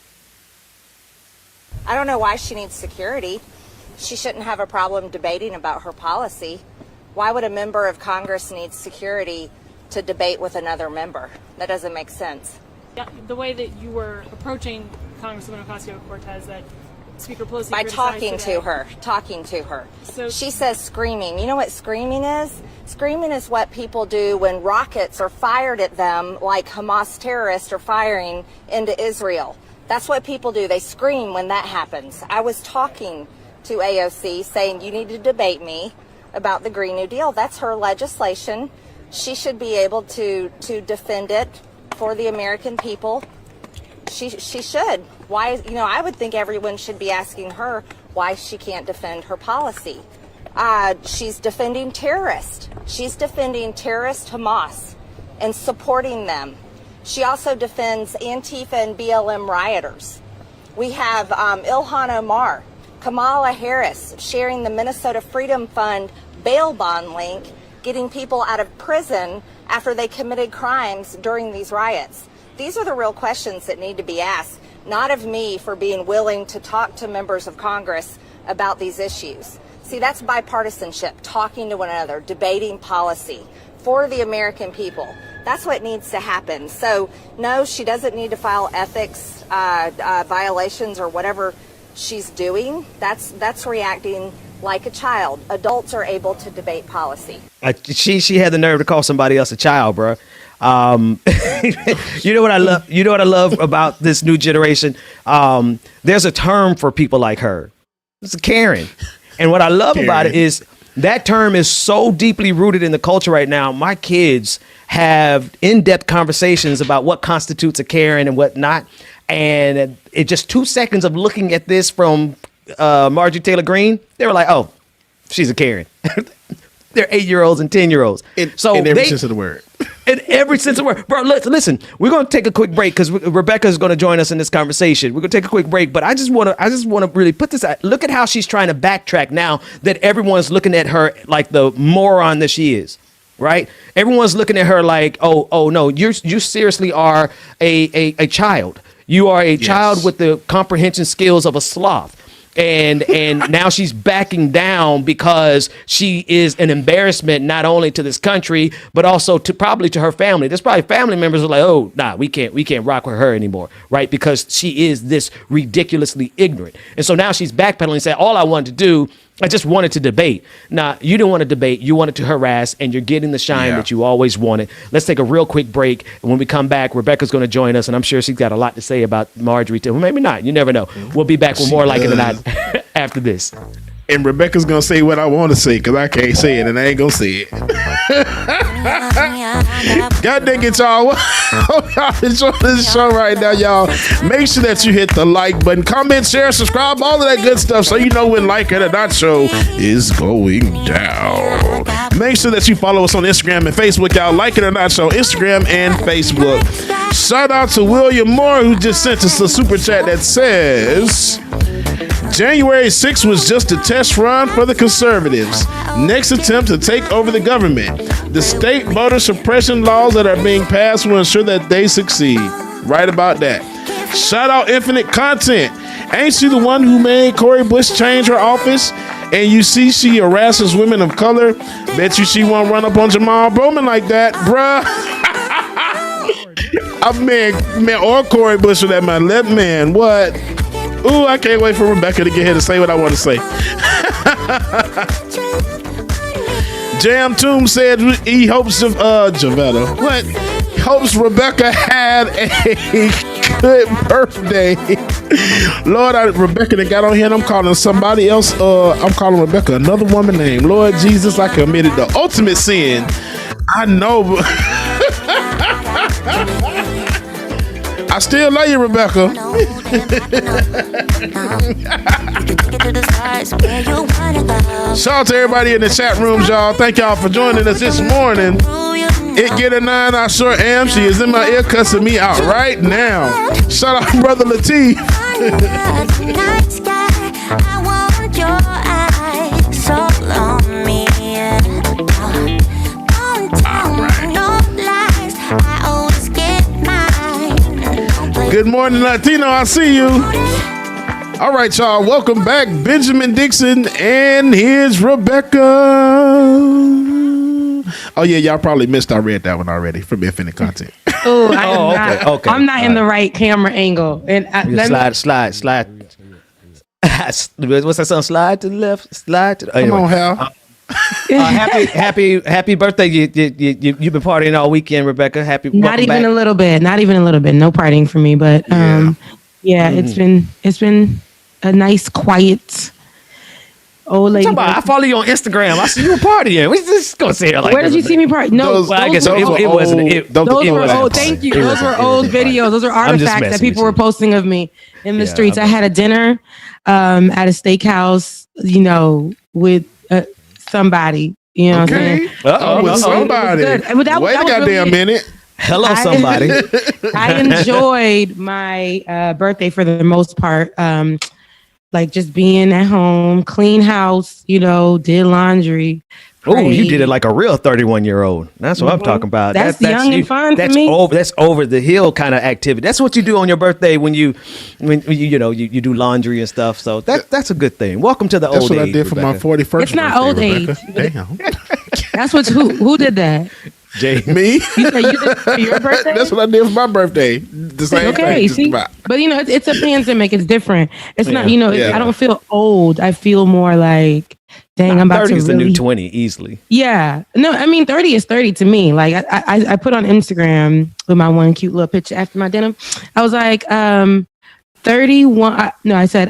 I don't know why she needs security. She shouldn't have a problem debating about her policy. Why would a member of Congress need security to debate with another member? That doesn't make sense. Yeah, the way that you were approaching Congresswoman Ocasio-Cortez, that Speaker Pelosi by talking to her. So she says screaming. You know what screaming is? Screaming is what people do when rockets are fired at them, like Hamas terrorists are firing into Israel. That's what people do. They scream when that happens. I was talking to AOC saying you need to debate me about the Green New Deal. That's her legislation. She should be able to defend it for the American people. She should. Why? I would think everyone should be asking her why she can't defend her policy. She's defending terrorists. She's defending terrorist Hamas and supporting them. She also defends Antifa and BLM rioters. We have Ilhan Omar, Kamala Harris sharing the Minnesota Freedom Fund bail bond link, getting people out of prison after they committed crimes during these riots. These are the real questions that need to be asked, not of me for being willing to talk to members of Congress about these issues. See, that's bipartisanship, talking to one another, debating policy for the American people. That's what needs to happen. So, no, she doesn't need to file ethics violations or whatever she's doing. That's reacting like a child. Adults are able to debate policy. She had the nerve to call somebody else a child, bro. You know what I love? You know what I love about this new generation? There's a term for people like her. It's a Karen. And what I love about it is that term is so deeply rooted in the culture right now. My kids have in-depth conversations about what constitutes a Karen and what not. And it just 2 seconds of looking at this from Marjorie Taylor Greene, they were like, oh, she's a Karen. They're 8-year-olds and 10-year-olds. In every sense of the word. In every sense of the word. Bro, listen, we're going to take a quick break because Rebecca is going to join us in this conversation. We're going to take a quick break, but I just want to really put this out. Look at how she's trying to backtrack now that everyone's looking at her like the moron that she is, right? Everyone's looking at her like, oh no, you seriously are a child. You are a child with the comprehension skills of a sloth. And now she's backing down because she is an embarrassment not only to this country but also to probably to her family. There's probably family members who are like, oh, nah, we can't rock with her anymore, right? Because she is this ridiculously ignorant. And so now she's backpedaling and saying, all I wanted to do, I just wanted to debate. Nah, you didn't want to debate. You wanted to harass, and you're getting the shine that you always wanted. Let's take a real quick break. And when we come back, Rebecca's going to join us, and I'm sure she's got a lot to say about Marjorie too. Well, maybe not. You never know. We'll be back with more Like It or Not after this. And Rebecca's going to say what I want to say because I can't say it, and I ain't going to say it. God dang it, y'all. Hope y'all enjoy this show right now, y'all. Make sure that you hit the like button, comment, share, subscribe, all of that good stuff so you know when Like It or Not show is going down. Make sure that you follow us on Instagram and Facebook, y'all. Like It or Not show, Instagram and Facebook. Shout out to William Moore, who just sent us a super chat that says, January 6th was just a test run for the conservatives. Next attempt to take over the government. The state voter suppression laws that are being passed will ensure that they succeed. Right about that. Shout out Infinite Content. Ain't she the one who made Cori Bush change her office? And you see she harasses women of color. Bet you she won't run up on Jamal Bowman like that, bruh. Man, or Cori Bush for that man. That man, what? Ooh, I can't wait for Rebecca to get here to say what I want to say. Jam Toom said he hopes of Javetta. What? Hopes Rebecca had a good birthday. Lord, Rebecca that got on here and I'm calling somebody else. I'm calling Rebecca another woman name. Lord Jesus, I committed the ultimate sin. I know. I still love you, Rebecca. Shout out to everybody in the chat rooms, y'all. Thank y'all for joining us this morning. It get a 9, I sure am. She is in my ear cussing me out right now. Shout out Brother Lateef. Good morning, Latino. I see you. All right, y'all. Welcome back, Benjamin Dixon, and here's Rebecca. Oh yeah, y'all probably missed. I read that one already from Infinite Content. Oh, I'm not in the right camera angle. And slide. What's that song? Slide to the left. Slide to the. Come on, Hal. Happy birthday! You've been partying all weekend, Rebecca. Not even a little bit. No partying for me, but it's been a nice, quiet old lady. I follow you on Instagram. I see you partying. We just gonna say it like. Where did you see me party? No, I guess it wasn't. Those were old. Thank you. Those were old videos. Those are artifacts that people were posting of me in the streets. I had a dinner at a steakhouse, with somebody, you know what I'm saying? With somebody. Wait a goddamn minute. Hello, somebody. I enjoyed my birthday for the most part. Like just being at home, clean house, did laundry. Oh, you did it like a real 31-year-old. That's what I'm talking about. That's young and fun to me. That's over the hill kind of activity. That's what you do on your birthday when you do laundry and stuff. So that's a good thing. Welcome to the old age. That's what I did for my 41st. It's not birthday, old Rebecca. age. Damn. That's what who did that? Me? You said you did it for your birthday? That's what I did for my birthday. The same thing. See? But it's a pandemic. It's different. It's not. I don't feel old. I feel more like. Dang, I'm about 30 to is really... the new 20 easily. Yeah. No, I mean, 30 is 30 to me. Like I put on Instagram with my one cute little picture after my dinner. I was like, 31. No, I said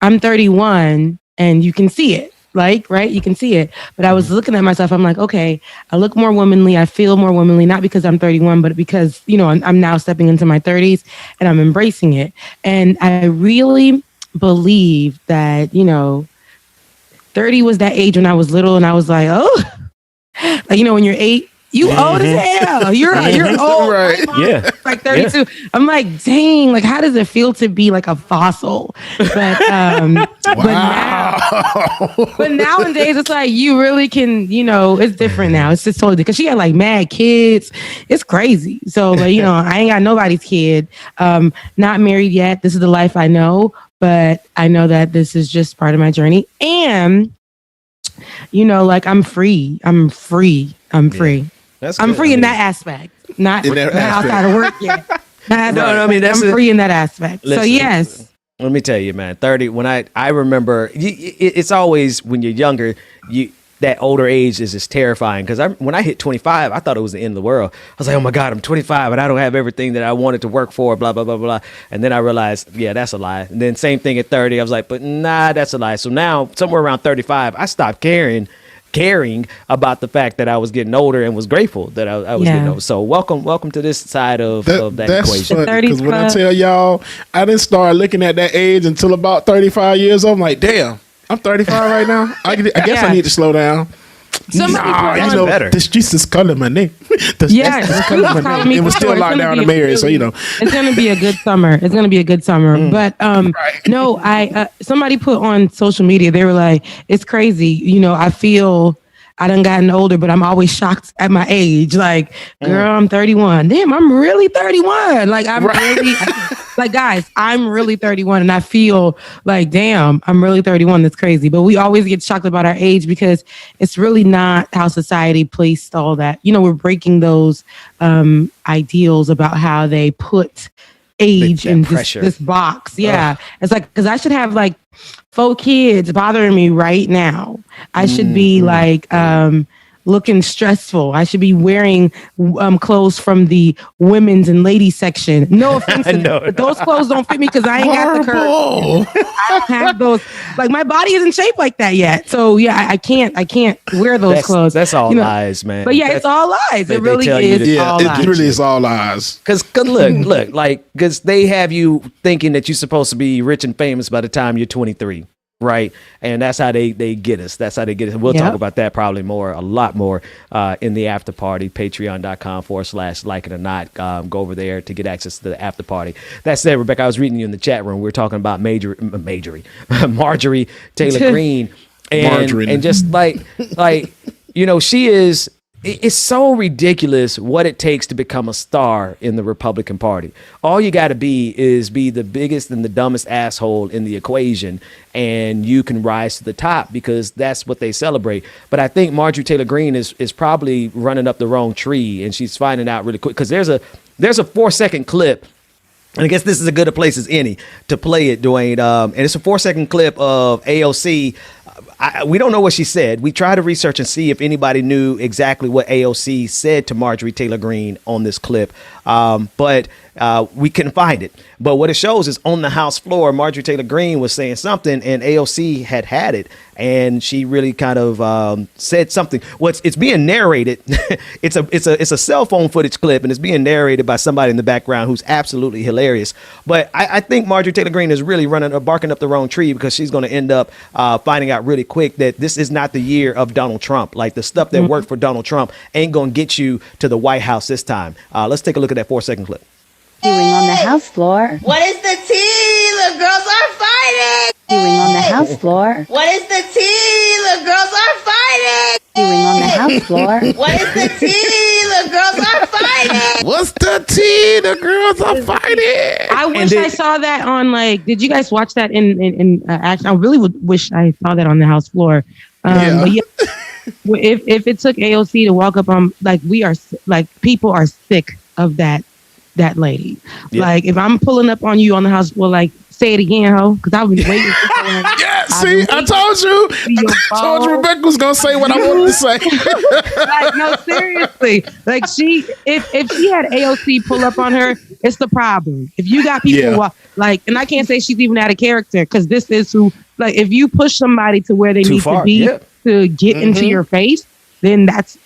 I'm 31 and you can see it. Like, right? You can see it. But I was looking at myself. I'm like, okay, I look more womanly. I feel more womanly, not because I'm 31, but because, I'm now stepping into my 30s and I'm embracing it. And I really believe that, 30 was that age when I was little and I was like, oh, like, when you're 8 You old as hell. You're old. Right. Yeah. Like 32. I'm like, dang, like how does it feel to be like a fossil? But but nowadays it's like you really can, it's different now. It's just totally because she had like mad kids. It's crazy. So like, I ain't got nobody's kid. Not married yet. This is the life I know, but I know that this is just part of my journey. And like I'm free. I'm free. I'm free in that aspect. Not outside of work yet. I'm free in that aspect. Listen, so yes. Let me tell you, man, 30, when I remember, it's always when you're younger, that older age is just terrifying. Because when I hit 25, I thought it was the end of the world. I was like, oh my God, I'm 25 and I don't have everything that I wanted to work for, blah, blah, blah, blah. And then I realized, yeah, that's a lie. And then same thing at 30. I was like, but nah, that's a lie. So now somewhere around 35, I stopped caring about the fact that I was getting older and was grateful that I was getting older. So welcome to this side of that that's equation. Because when I tell y'all, I didn't start looking at that age until about 35 years old. I'm like, damn, I'm 35 right now. I guess I need to slow down. Somebody better. The streets is calling my name. It was still locked down in Mary, so it's gonna be a good summer. It's gonna be a good summer. But no, somebody put on social media. They were like, "It's crazy." I feel I done gotten older, but I'm always shocked at my age. Like, girl, I'm 31. Damn, I'm really 31. Like, I'm really like, guys, I'm really 31, and I feel like, damn, I'm really 31. That's crazy. But we always get shocked about our age because it's really not how society placed all that. We're breaking those ideals about how they put age in this box. Yeah. It's like, because I should have like 4 kids bothering me right now. I should be like looking stressful. I should be wearing clothes from the women's and ladies section. No offense to them, but those clothes don't fit me because I ain't got the curve. I don't have those. Like, my body isn't shaped like that yet. So yeah, I can't wear those clothes. That's all lies, man. But yeah, it's all lies. It really is. All lies. It really is all lies. Because look, like, because they have you thinking that you're supposed to be rich and famous by the time you're 23. Right. And that's how they get us. That's how they get us. We'll talk about that probably a lot more in the after party. Patreon.com/like it or not. Go over there to get access to the after party. That said, Rebecca, I was reading you in the chat room. We were talking about Marjorie Taylor Greene. And just like, she is. It's so ridiculous what it takes to become a star in the Republican Party. All you got to be the biggest and the dumbest asshole in the equation, and you can rise to the top because that's what they celebrate. But I think Marjorie Taylor Greene is probably running up the wrong tree, and she's finding out really quick because there's a 4-second clip. And I guess this is as good a place as any to play it, Dwayne. And it's a 4-second clip of AOC. We don't know what she said. We tried to research and see if anybody knew exactly what AOC said to Marjorie Taylor Greene on this clip, but we couldn't find it. But what it shows is on the House floor, Marjorie Taylor Greene was saying something, and AOC had it, and she really kind of said something. Well, it's being narrated. it's a cell phone footage clip, and it's being narrated by somebody in the background who's absolutely hilarious. But I think Marjorie Taylor Greene is really barking up the wrong tree because she's going to end up finding out really quick that this is not the year of Donald Trump. Like, the stuff that worked for Donald Trump ain't going to get you to the White House this time. Let's take a look at that 4-second clip. Doing on the House floor. What is the tea? The girls are fighting. Doing on the House floor. What is the tea? The girls are fighting. Doing on the House floor. What is the tea? The girls are fighting. What's the tea? The girls are fighting. I wish I saw that on, like, did you guys watch that in action? I really would wish I saw that on the House floor. But yeah, if it took AOC to walk up on, like, people are sick of that lady. Yeah. Like, if I'm pulling up on you on the House floor, like, say it again, ho, because I've been waiting for someone. Yeah, see, I told you. I told you Rebecca was gonna say what I wanted to say. Like, no, seriously. Like, if she had AOC pull up on her, it's the problem. If you got people and I can't say she's even out of character, because this is who, like, if you push somebody to where they need to be to get into your face, then that's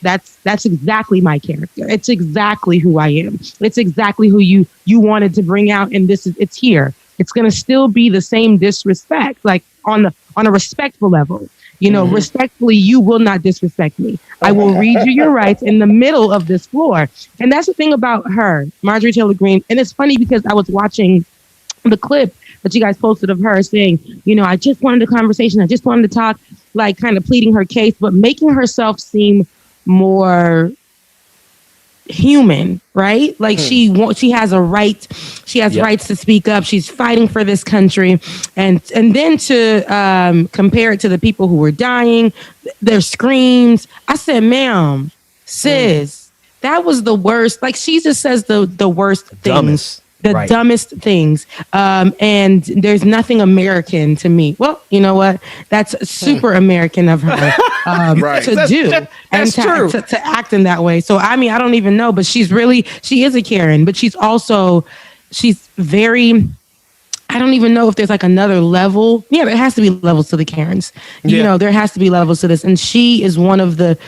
exactly my character. It's exactly who I am. It's exactly who you wanted to bring out, and it's here. It's gonna still be the same disrespect, like on a respectful level. respectfully, you will not disrespect me. I will read you your rights in the middle of this floor. And that's the thing about her, Marjorie Taylor Greene. And it's funny because I was watching the clip that you guys posted of her saying, I just wanted a conversation. I just wanted to talk, like kind of pleading her case, but making herself seem more human, right? Like she has a right. She has rights to speak up. She's fighting for this country. And then to compare it to the people who were dying, their screams. I said, ma'am, sis, that was the worst. Like she just says the worst things. Dumbest things. And there's nothing American to me. Well, you know what? That's super American of her to do. That's true. To act in that way. So, I mean, I don't even know, but she is a Karen, but she's very, I don't even know if there's like another level. Yeah, there has to be levels to the Karens. There has to be levels to this. And she is one of the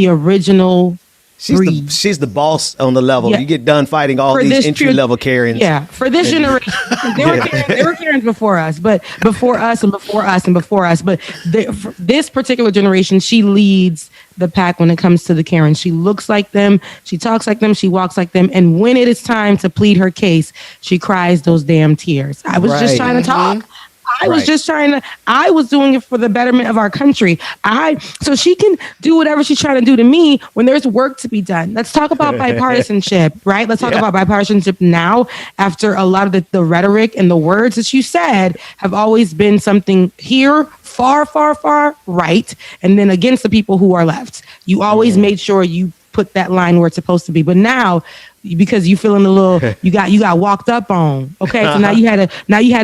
original. She's the boss on the level. Yeah. You get done fighting all these entry level Karens. Yeah, for this generation, there were Karens before us, but before us and before us and before us. But for this particular generation, she leads the pack when it comes to the Karens. She looks like them, she talks like them, she walks like them, and when it is time to plead her case, she cries those damn tears. I was just trying to talk. I was doing it for the betterment of our country. So she can do whatever she's trying to do to me when there's work to be done. Let's talk about bipartisanship, right? Let's talk about bipartisanship now after a lot of the rhetoric and the words that you said have always been something here, far, far, far right, and then against the people who are left. You always made sure you put that line where it's supposed to be. But now, because you feeling a little, you got walked up on. Okay, so now you had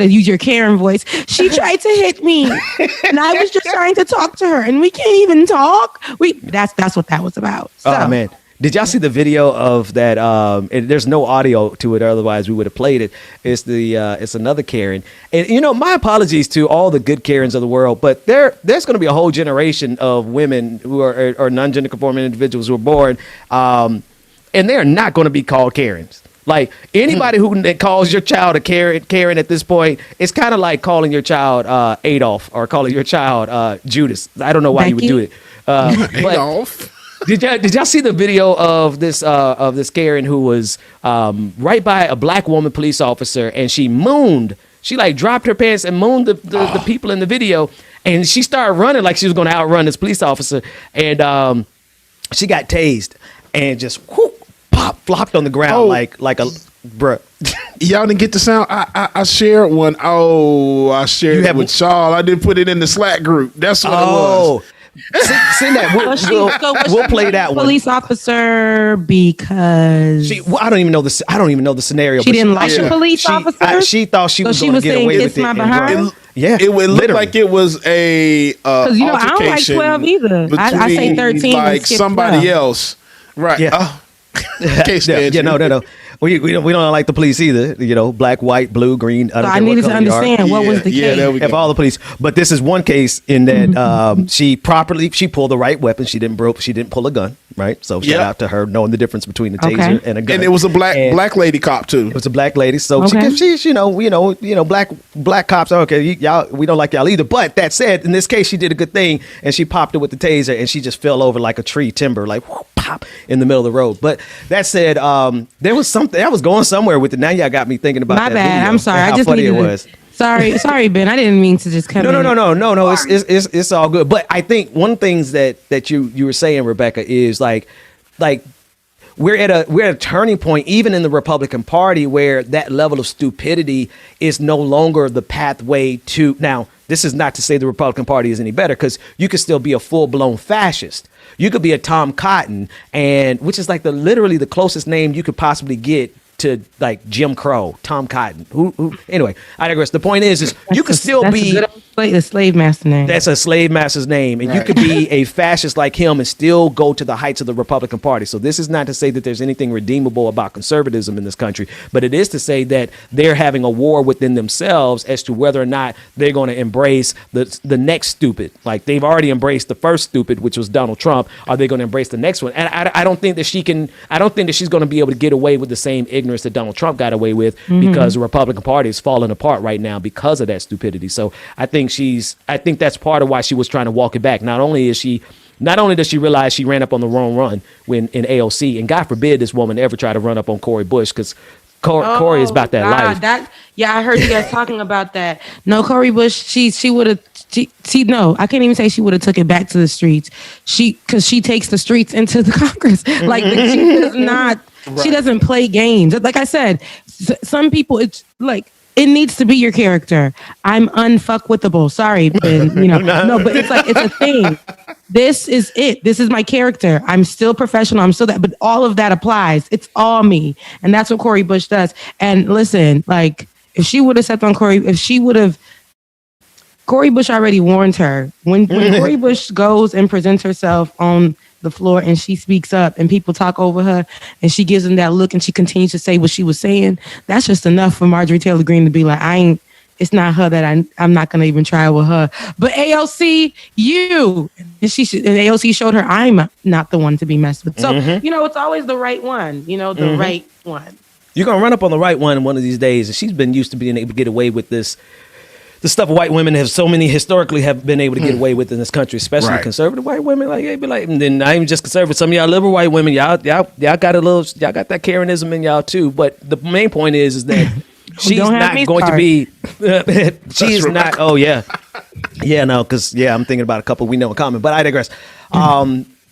to use your Karen voice. She tried to hit me, and I was just trying to talk to her, and we can't even talk. That's what that was about. So. Oh man, did y'all see the video of that? There's no audio to it, otherwise we would have played it. It's another Karen, and my apologies to all the good Karens of the world, but there's going to be a whole generation of women who are non-gender conforming individuals who are born. And they're not going to be called Karens. Like anybody who calls your child a Karen at this point, it's kind of like calling your child Adolf or calling your child Judas. I don't know why you would do it. Adolf. Did y'all see the video of this Karen who was right by a black woman police officer, and she mooned. She like dropped her pants and mooned the people in the video, and she started running like she was going to outrun this police officer, and she got tased and just flopped on the ground like a bruh. Y'all didn't get the sound. I shared one. I shared it with Charles. I didn't put it in the Slack group. That's what it was. Send that. We'll play that one. Police officer because I don't even know the. I don't even know the scenario. She didn't like the police officer. She thought she was going to get away with it. It would look like it was a because I don't like 12 either. I say 13. Like somebody 12. else, right? Yeah. No. We don't like the police either. Black, white, blue, green. I needed to understand what was the case. Of all the police, but this is one case in that she pulled the right weapon. She didn't pull a gun. Right. So shout out to her knowing the difference between a taser and a gun. And it was a black lady cop too. It was a black lady. So she's black cops. Okay, y'all, we don't like y'all either. But that said, in this case, she did a good thing, and she popped it with the taser, and she just fell over like a tree timber, like whoop, pop in the middle of the road. But that said, there was something I was going somewhere with it. Now y'all got me thinking about my that bad. video I'm sorry. how I just funny needed it was. Sorry, Ben. I didn't mean to just come in. No. It's all good. But I think one things that you were saying, Rebecca, is like we're at a turning point, even in the Republican Party, where that level of stupidity is no longer the pathway to. Now, this is not to say the Republican Party is any better, because you could still be a full-blown fascist. You could be a Tom Cotton, and which is like literally the closest name you could possibly get to like Jim Crow, Tom Cotton. Who anyway, I digress. The point is you could still be a slave master name. That's a slave master's name, and you could be a fascist like him and still go to the heights of the Republican Party. So this is not to say that there's anything redeemable about conservatism in this country, but it is to say that they're having a war within themselves as to whether or not they're going to embrace the next stupid. Like they've already embraced the first stupid, which was Donald Trump. Are they going to embrace the next one? And I don't think that she can. I don't think that she's going to be able to get away with the same ignorance ignorance that Donald Trump got away with, Mm-hmm. because the Republican Party is falling apart right now because of that stupidity. So I think that's part of why she was trying to walk it back. Not only does she realize she ran up on the wrong run when in AOC, and God forbid this woman ever try to run up on Cori Bush, because Cori is about that life. I heard you guys talking about that. No, Cori Bush, she would have. No, I can't even say she would have took it back to the streets. Because she takes the streets into the Congress. Like she does not. Right. She doesn't play games. Like I said, some people, it's like, it needs to be your character. I'm unfuckwithable. Sorry, Ben. No, but it's like, it's a thing. This is it. This is my character. I'm still professional. I'm still that, but all of that applies. It's all me. And that's what Cori Bush does. And listen, like, if she would have stepped on Cori Bush already warned her. When Cori Bush goes and presents herself on the floor and she speaks up and people talk over her and she gives them that look and she continues to say what she was saying, that's just enough for Marjorie Taylor Greene to be like, it's not her that I'm not going to even try with her. But AOC, and AOC showed her I'm not the one to be messed with. So, it's always the right one, the right one. You're going to run up on the right one of these days. And she's been used to being able to get away with this. The stuff white women historically have been able to get away with in this country, especially conservative white women. Like, they be like, and then not even just conservative. Some of y'all liberal white women, y'all got that Karenism in y'all too. But the main point is that she's not going to be. She is not. Oh yeah, no, because I'm thinking about a couple we know in common. But I digress.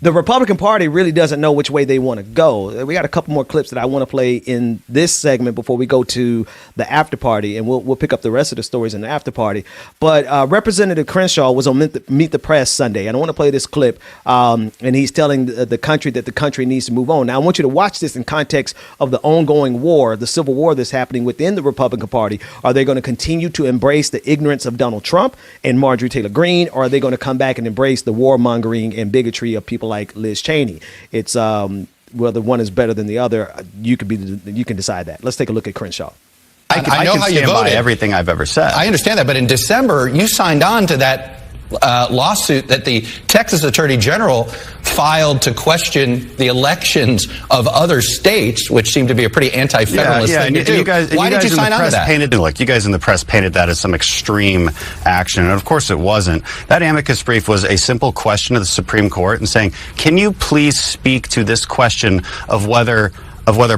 The Republican Party really doesn't know which way they want to go. We got a couple more clips that I want to play in this segment before we go to the after party, and we'll pick up the rest of the stories in the after party. But Representative Crenshaw was on Meet the Press Sunday, and I want to play this clip, and he's telling the country that the country needs to move on. Now, I want you to watch this in context of the ongoing war, the civil war that's happening within the Republican Party. Are they going to continue to embrace the ignorance of Donald Trump and Marjorie Taylor Greene, or are they going to come back and embrace the warmongering and bigotry of people like Liz Cheney? It's whether one is better than the other. You can decide that. Let's take a look at Crenshaw. I know how you voted. By everything I've ever said. I understand that, but in December you signed on to that lawsuit that the Texas Attorney General filed to question the elections of other states, which seemed to be a pretty anti-federalist thing to do. Why did you sign on to that? You guys in the press painted that as some extreme action, and of course it wasn't. That amicus brief was a simple question to the Supreme Court and saying, can you please speak to this question of whether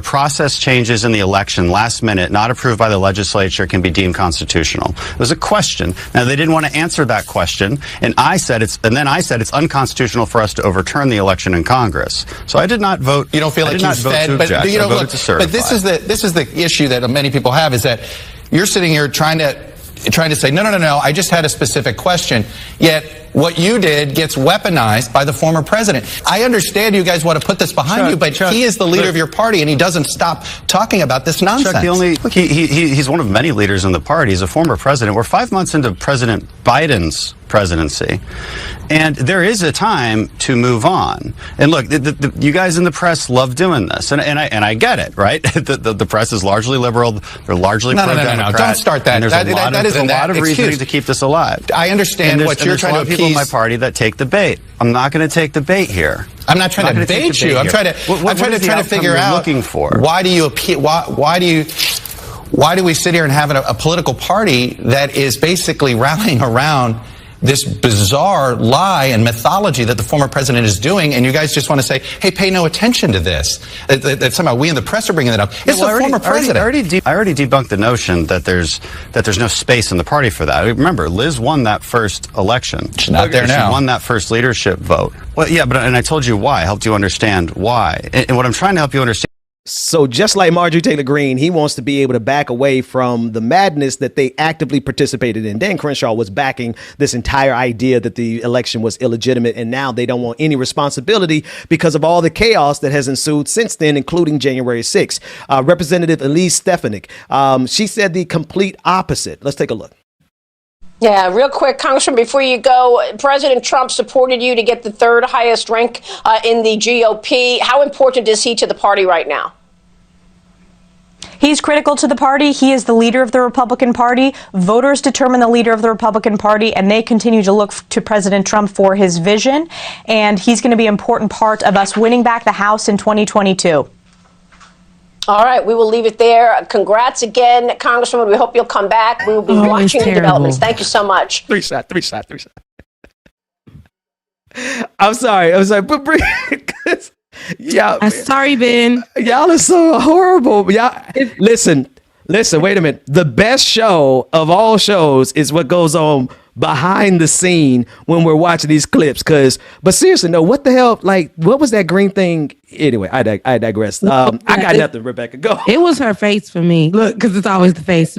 process changes in the election last minute, not approved by the legislature, can be deemed constitutional. It was a question. Now, they didn't want to answer that question, and I said it's unconstitutional for us to overturn the election in Congress. So I did not vote. You don't feel like you said, but this is the issue that many people have, is that you're sitting here trying to say, no, I just had a specific question, yet what you did gets weaponized by the former president. I understand you guys want to put this behind you, but he is the leader of your party, and he doesn't stop talking about this nonsense. Chuck, he's one of many leaders in the party. He's a former president. We're 5 months into President Biden's presidency, and there is a time to move on. And look, you guys in the press love doing this, and I get it, right? The press is largely liberal. They're largely pro-Democrat. No, don't start that. There's a lot of reasoning to keep this alive. I understand what you're trying to appease. People in my party that take the bait. I'm not going to take the bait here. I'm not trying to bait you. I'm trying to figure out looking for. Why do you appeal? Why do we sit here and have a political party that is basically rallying around this bizarre lie and mythology that the former president is doing, and you guys just want to say, hey, pay no attention to this. That somehow we in the press are bringing it up. It's the former president. I already debunked the notion that there's no space in the party for that. Remember, Liz won that first election. She's not there now. She won that first leadership vote. Well, yeah, and I told you why. I helped you understand why. And what I'm trying to help you understand. So just like Marjorie Taylor Greene, he wants to be able to back away from the madness that they actively participated in. Dan Crenshaw was backing this entire idea that the election was illegitimate, and now they don't want any responsibility because of all the chaos that has ensued since then, including January 6th. Representative Elise Stefanik, she said the complete opposite. Let's take a look. Yeah, real quick, Congressman, before you go, President Trump supported you to get the third highest rank in the GOP. How important is he to the party right now? He's critical to the party. He is the leader of the Republican Party. Voters determine the leader of the Republican Party, and they continue to look to President Trump for his vision. And he's going to be an important part of us winning back the House in 2022. All right, we will leave it there. Congrats again, Congresswoman. We hope you'll come back. We will be watching the developments. Thank you so much. Three shot. I'm sorry, but yeah. I'm sorry, Ben. Y'all are so horrible. Y'all, listen, wait a minute. The best show of all shows is what goes on behind the scene when we're watching these clips. But seriously, no, what the hell? Like, what was that green thing? Anyway, I digress. I got nothing, Rebecca. Go. It was her face for me. Look, because it's always the face.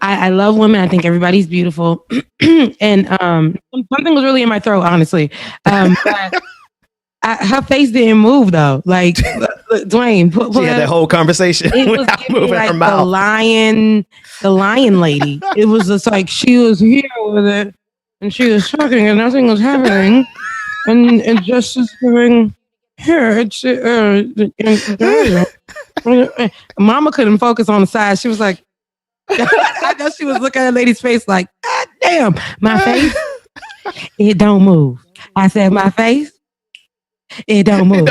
I love women. I think everybody's beautiful. And something was really in my throat, honestly. But her face didn't move though. Like Dwayne, she had that whole conversation without moving like her mouth. The lion lady. It was just like she was here with it, and she was talking, and nothing was happening, and it just is going here. It's Mama couldn't focus on the side. She was like, I know she was looking at the lady's face like, God damn, my face, it don't move. I said, my face. It don't move.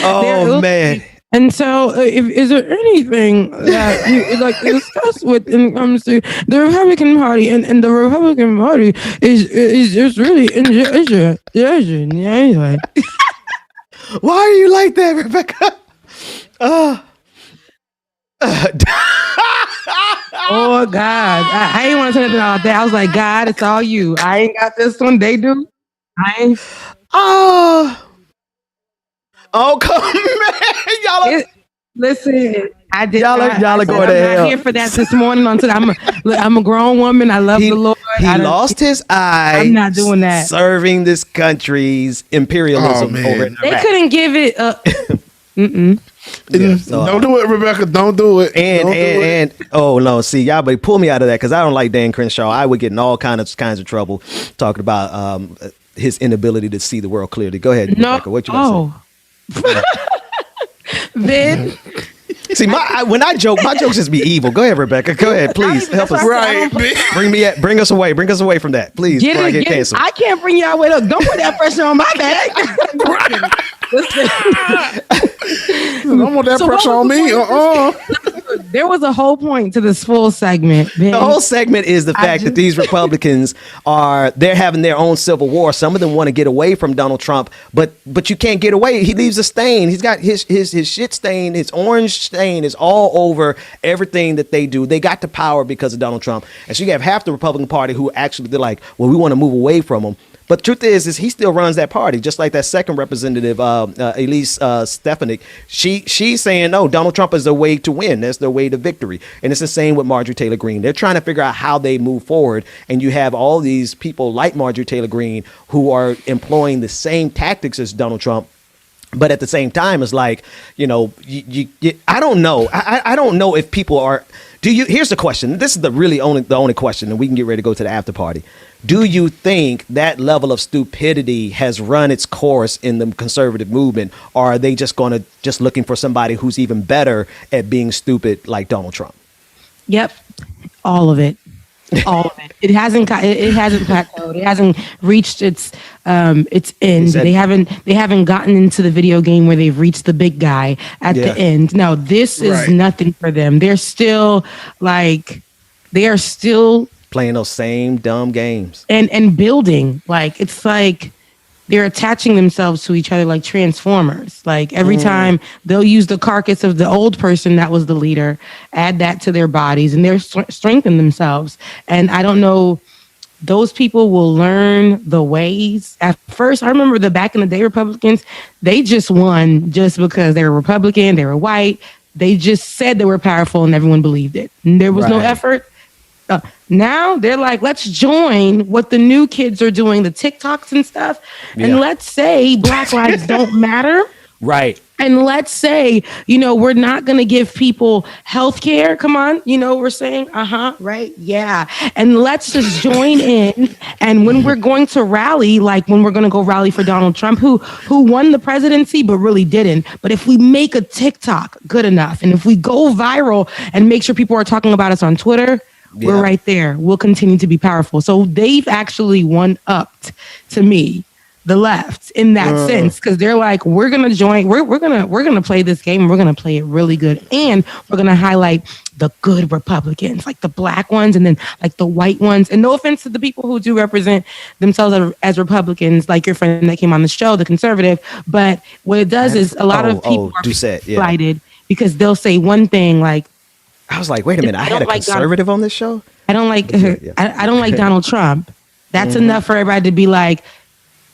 Oh man! And so, is there anything that you like to discuss when it comes to the Republican Party? And the Republican Party is just really anyway. Why are you like that, Rebecca? Oh God, I ain't want to say nothing about that. I was like, God, it's all you. I ain't got this one. They do. I ain't. Oh, come on, y'all. Listen, I did. Y'all are going to hell. I'm not here for that this morning. I'm a grown woman. I love the Lord. He lost his eye. I'm not doing that. Serving this country's imperialism over in Iraq. They couldn't give it up. Yeah, don't do it, Rebecca. Don't do it. And oh no, see y'all, but pull me out of that because I don't like Dan Crenshaw. I would get in all kinds of trouble talking about his inability to see the world clearly. Go ahead, Rebecca. What you want to say? Ben. See, when I joke, my jokes just be evil. Go ahead, Rebecca. Go ahead, please help us. Right, bring us away from that, please. Before I get canceled. I can't bring y'all away. Look, don't put that pressure on my back. Don't want that pressure on me. There was a whole point to this full segment. Ben. The whole segment is the fact that these Republicans they're having their own civil war. Some of them want to get away from Donald Trump, but you can't get away. He leaves a stain. He's got his shit stain, his orange stain is all over everything that they do. They got the power because of Donald Trump. And so you have half the Republican Party who actually they're like, well, we want to move away from him. But the truth is he still runs that party, just like that second representative, Elise Stefanik. She's saying, no, Donald Trump is the way to win. That's the way to victory. And it's the same with Marjorie Taylor Greene. They're trying to figure out how they move forward. And you have all these people like Marjorie Taylor Greene who are employing the same tactics as Donald Trump. But at the same time, it's like, I don't know. I don't know if people are. Here's the question. This is the only question, and we can get ready to go to the after party. Do you think that level of stupidity has run its course in the conservative movement, or are they just looking for somebody who's even better at being stupid like Donald Trump? Yep, all of it. All of it. It hasn't plateaued. It hasn't reached its end. They haven't gotten into the video game where they've reached the big guy at the end. No, this is nothing for them. They're still playing those same dumb games and building. Like it's like they're attaching themselves to each other like Transformers. Like every time they'll use the carcass of the old person that was the leader, add that to their bodies, and they're strengthen themselves. And I don't know, those people will learn the ways. At first, I remember the back in the day Republicans, they just won just because they were Republican, they were white. They just said they were powerful and everyone believed it. And there was no effort. Now they're like, let's join what the new kids are doing, the TikToks and stuff. And let's say Black lives don't matter. Right. And let's say, we're not going to give people health care. Come on. We're saying, right. Yeah. And let's just join in. And when we're going to rally, like when we're going to go rally for Donald Trump, who won the presidency, but really didn't. But if we make a TikTok good enough, and if we go viral and make sure people are talking about us on Twitter, we're right there. We'll continue to be powerful. So they've actually one-upped, to me, the left in that sense, because they're like, we're gonna join, we're gonna play this game, and we're gonna play it really good, and we're gonna highlight the good Republicans, like the black ones, and then like the white ones. And no offense to the people who do represent themselves as Republicans, like your friend that came on the show, the conservative, but what it does is a lot of people are slighted because they'll say one thing like, I was like, wait a minute, I had a conservative on this show? I don't like I don't like Donald Trump. That's enough for everybody to be like,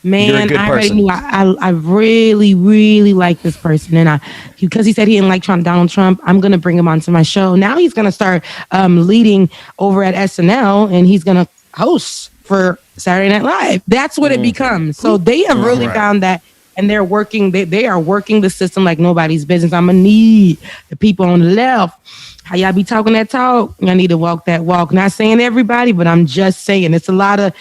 man, I already knew I really, really like this person. And because he said he didn't like Donald Trump, I'm going to bring him onto my show. Now he's going to start leading over at SNL, and he's going to host for Saturday Night Live. That's what it becomes. So they have really found that, and they're working, they are working the system like nobody's business. I'm going to need the people on the left. How y'all be talking that talk? Y'all need to walk that walk. Not saying everybody, but I'm just saying it's a lot of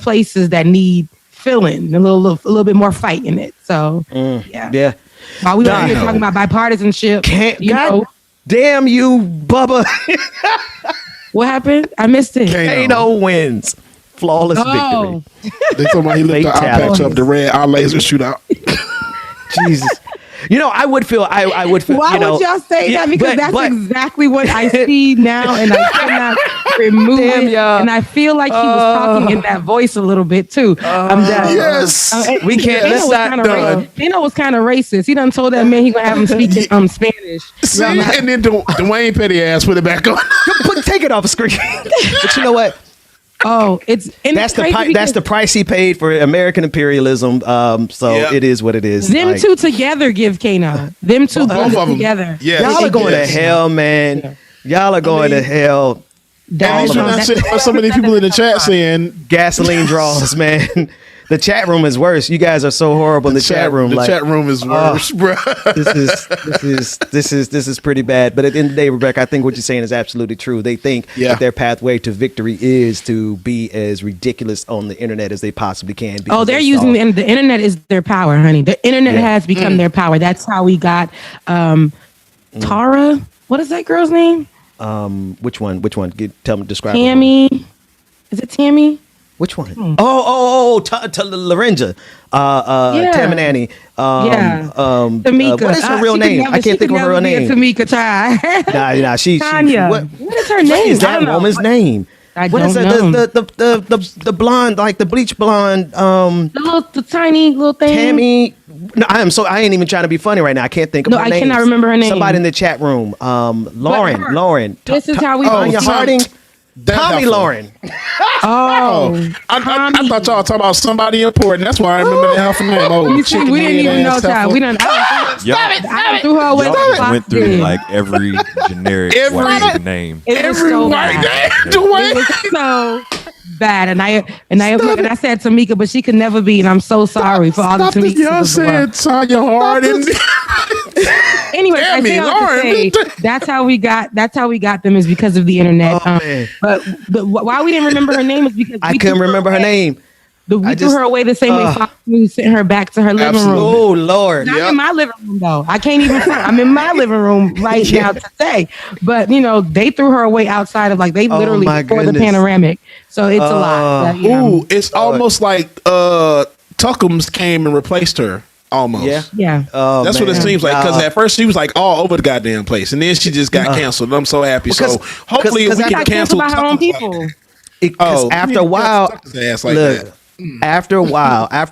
places that need filling, a little bit more fight in it. So yeah. While we were here talking about bipartisanship, damn you, Bubba. What happened? I missed it. Kano wins. Flawless victory. They told me he lit the eye patch up, the red eye laser shootout. Jesus. I would feel. Why would y'all say that? Because that's exactly what I see now, and I cannot remove it. And I feel like he was talking in that voice a little bit too. I'm done. Yes, we can't. Let's not done. Dino was kind of racist. He done told that man he gonna have him speaking Spanish. See, and then Dwayne Petty ass put it back on. Take it off the screen. But you know what? Oh, that's the price he paid for American imperialism. It is what it is. Them two together give Kano. Them two both together. Yeah, y'all are going to hell, man. Y'all are going to hell. So many people in the chat saying gasoline draws, man. The chat room is worse. You guys are so horrible in the chat room. The chat room is worse, bro. This is pretty bad. But at the end of the day, Rebecca, I think what you're saying is absolutely true. They think that their pathway to victory is to be as ridiculous on the internet as they possibly can. Oh, they're using the internet is their power, honey. The internet has become their power. That's how we got Tara. What is that girl's name? Which one? Tell me. Describe. Tammy. Is it Tammy? Which one? Lorenza. Tamanani. Tamika. What is her real name? I can't think of her real name. Tamika Ty. Nah. Tanya. What is her name? What is that woman's name? What is the blonde, like the bleach blonde? The tiny little thing. Tammy. No, I ain't even trying to be funny right now. I can't think of her name. I cannot remember her name. Somebody in the chat room. Lauren. This is how we. Tanya Harding. Tommy Lauren. I thought y'all talking about somebody important. That's why I remember the half name. Oh, we didn't even know that. We done. Y'all threw her away. went through like every generic white name. Every white name. It was so bad, and I said Tamika, but she could never be, and I'm so sorry for all the Tamikas. Y'all said Tanya Harding. Anyway, I say that's how we got them is because of the internet. But why we didn't remember her name is because I couldn't remember her name. We threw her away the same way Fox News sent her back to her living room. Oh Lord! Not in my living room though. I can't even. I'm in my living room right now today. But they threw her away outside of they literally before the panoramic. So it's a lot. It's almost like Tuckums came and replaced her. Almost. Yeah. That's what it seems like. Because at first she was all over the goddamn place, and then she just got canceled. I'm so happy. So hopefully we can cancel by her own people. After a while, after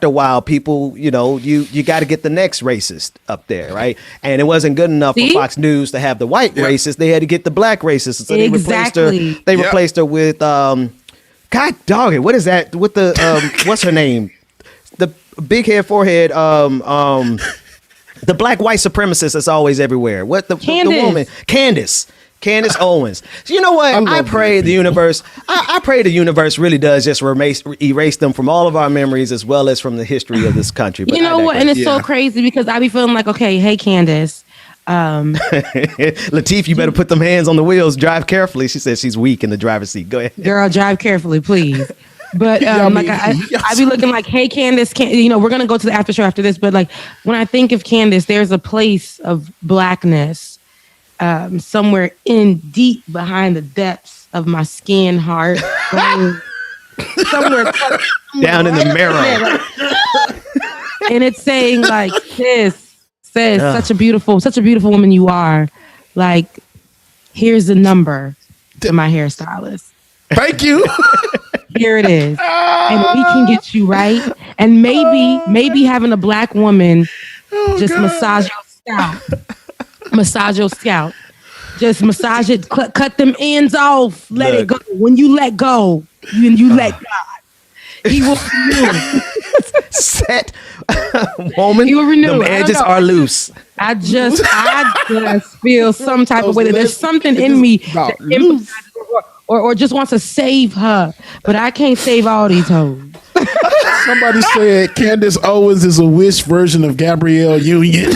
a while, people, you got to get the next racist up there, right? And it wasn't good enough for Fox News to have the white racist; they had to get the black racist. So they replaced her. They replaced her with God dog it. What is that? With the what's her name? The big head, forehead. The black white supremacist that's always everywhere. What the woman? Candace Owens. So you know what? I pray the universe. I pray the universe really does just erase them from all of our memories as well as from the history of this country. But you know what? And it's so crazy because I be feeling like, okay, hey Candace. Lateef, you better put them hands on the wheels. Drive carefully. She says she's weak in the driver's seat. Go ahead, girl. Drive carefully, please. But I be looking like, hey, Candace, we're going to go to the after show after this. But when I think of Candace, there's a place of blackness somewhere in deep behind the depths of my skin, heart, brain, somewhere down in the marrow. And it's saying like, sis, such a beautiful woman you are. Like, here's the number to my hairstylist. Thank you. Here it is. And we can get you right. And maybe having a black woman just massage your scalp. Just massage it, cut them ends off, let it go. When you let go, you let God. He will renew. Set woman. He will renew. The edges are loose. I just feel some type of way that there's something in me that empathizes or just wants to save her, but I can't save all these hoes. Somebody said Candace Owens is a Wish version of Gabrielle Union.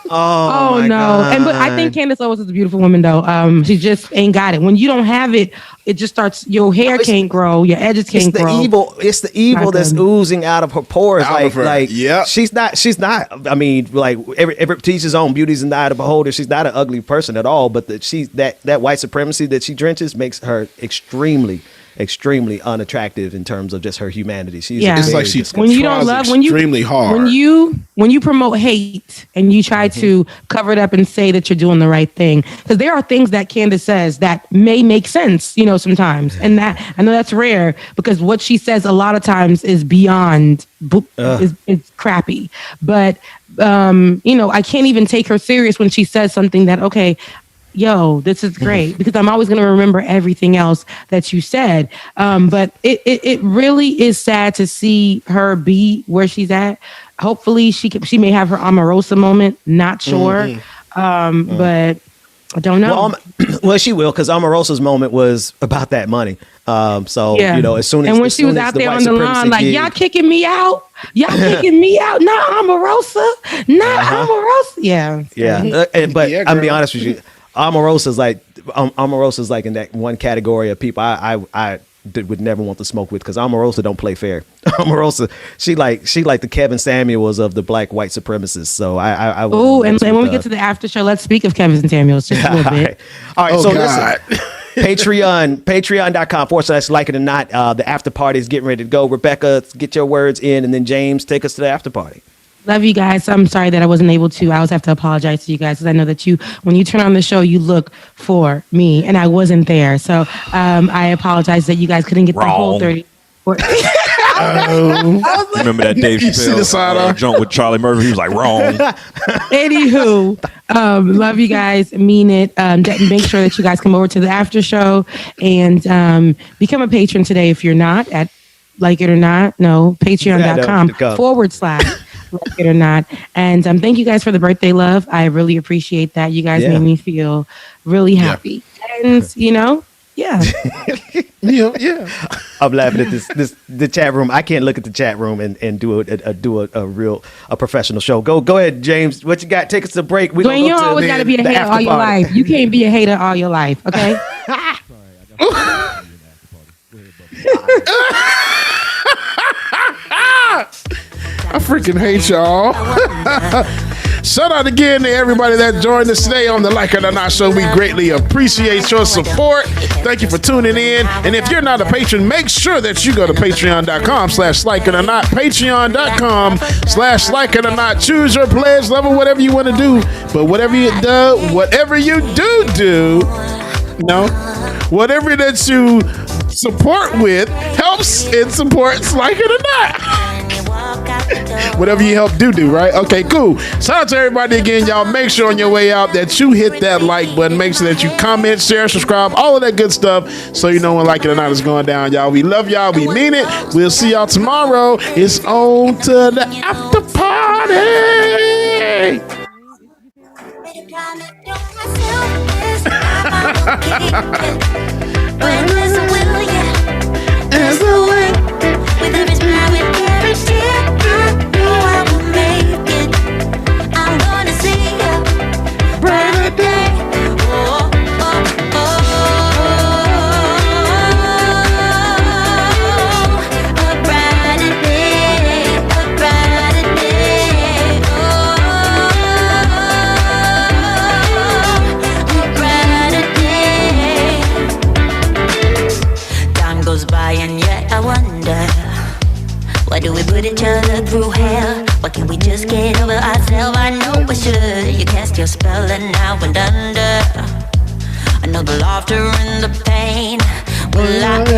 Oh no! But I think Candace Owens is a beautiful woman, though. She just ain't got it. When you don't have it, it just starts. Your hair can't grow. Your edges can't grow. It's the evil that's oozing out of her pores. Yeah. She's not. I mean, like every teach his own. Beauty's in the eye of the beholder. She's not an ugly person at all. But that white supremacy that she drenches makes her extremely unattractive in terms of just her humanity. It's like she when you don't love extremely hard. When you promote hate and you try to cover it up and say that you're doing the right thing, because there are things that Candace says that may make sense, sometimes, and that I know that's rare because what she says a lot of times is beyond is crappy. But I can't even take her serious when she says something that yo, this is great, because I'm always going to remember everything else that you said. But it really is sad to see her be where she's at. Hopefully she may have her Omarosa moment. Not sure. But I don't know. Well, she will, because Omarosa's moment was about that money. As soon as and when she was out there on the lawn, like, y'all kicking me out. Y'all kicking me out. Not Omarosa. Omarosa. Yeah. But I'm gonna be honest with you. Omarosa's like in that one category of people I would never want to smoke with, because Omarosa don't play fair. Omarosa, she like the Kevin Samuels of the black white supremacists. So I and when we get to the after show, let's speak of Kevin Samuels just a little bit. All right. So listen, patreon.com/like it or not. The after party is getting ready to go. Rebecca, get your words in, and then James, take us to the after party. Love you guys. I'm sorry that I wasn't able to. I always have to apologize to you guys, because I know that when you turn on the show, you look for me, and I wasn't there. So I apologize that you guys couldn't get the whole 30. Remember that Dave Chappelle joint with Charlie Murphy? He was like, wrong. Anywho, love you guys. Mean it. Make sure that you guys come over to the after show and become a patron today if you're not at Like It or Not. No, patreon.com/like it or not. And thank you guys for the birthday love. I really appreciate that. You guys made me feel really happy. And yeah. I'm laughing at the chat room. I can't look at the chat room and do a real professional show. Go ahead, James. What you got? Take us to break. Dwayne, you always got to be a hater all your life. You can't be a hater all your life, okay? I freaking hate y'all. Shout out again to everybody that joined us today on the Like It or Not show. We greatly appreciate your support. Thank you for tuning in. And if you're not a patron, make sure that you go to patreon.com/like it or not. Patreon.com/like it or not. Choose your pledge level, whatever you want to do. But whatever you do, whatever that you support with helps and supports Like It or Not. Whatever you help do, right? Okay, cool. Shout out to everybody again, y'all. Make sure on your way out that you hit that like button. Make sure that you comment, share, subscribe, all of that good stuff, so you know when Like It or Not is going down, y'all. We love y'all. We mean it. We'll see y'all tomorrow. It's on to the after party. There's a way. With every smile, with every tear, I know I will make it. I'm gonna see a brighter day. Oh, oh, oh, oh. A brighter day, a brighter day. Oh, a brighter day. Time goes by and yet I wonder look through hell. Why can't we just get over ourselves? I know we should. You cast your spell and now we're under. I know the laughter and the pain. Will I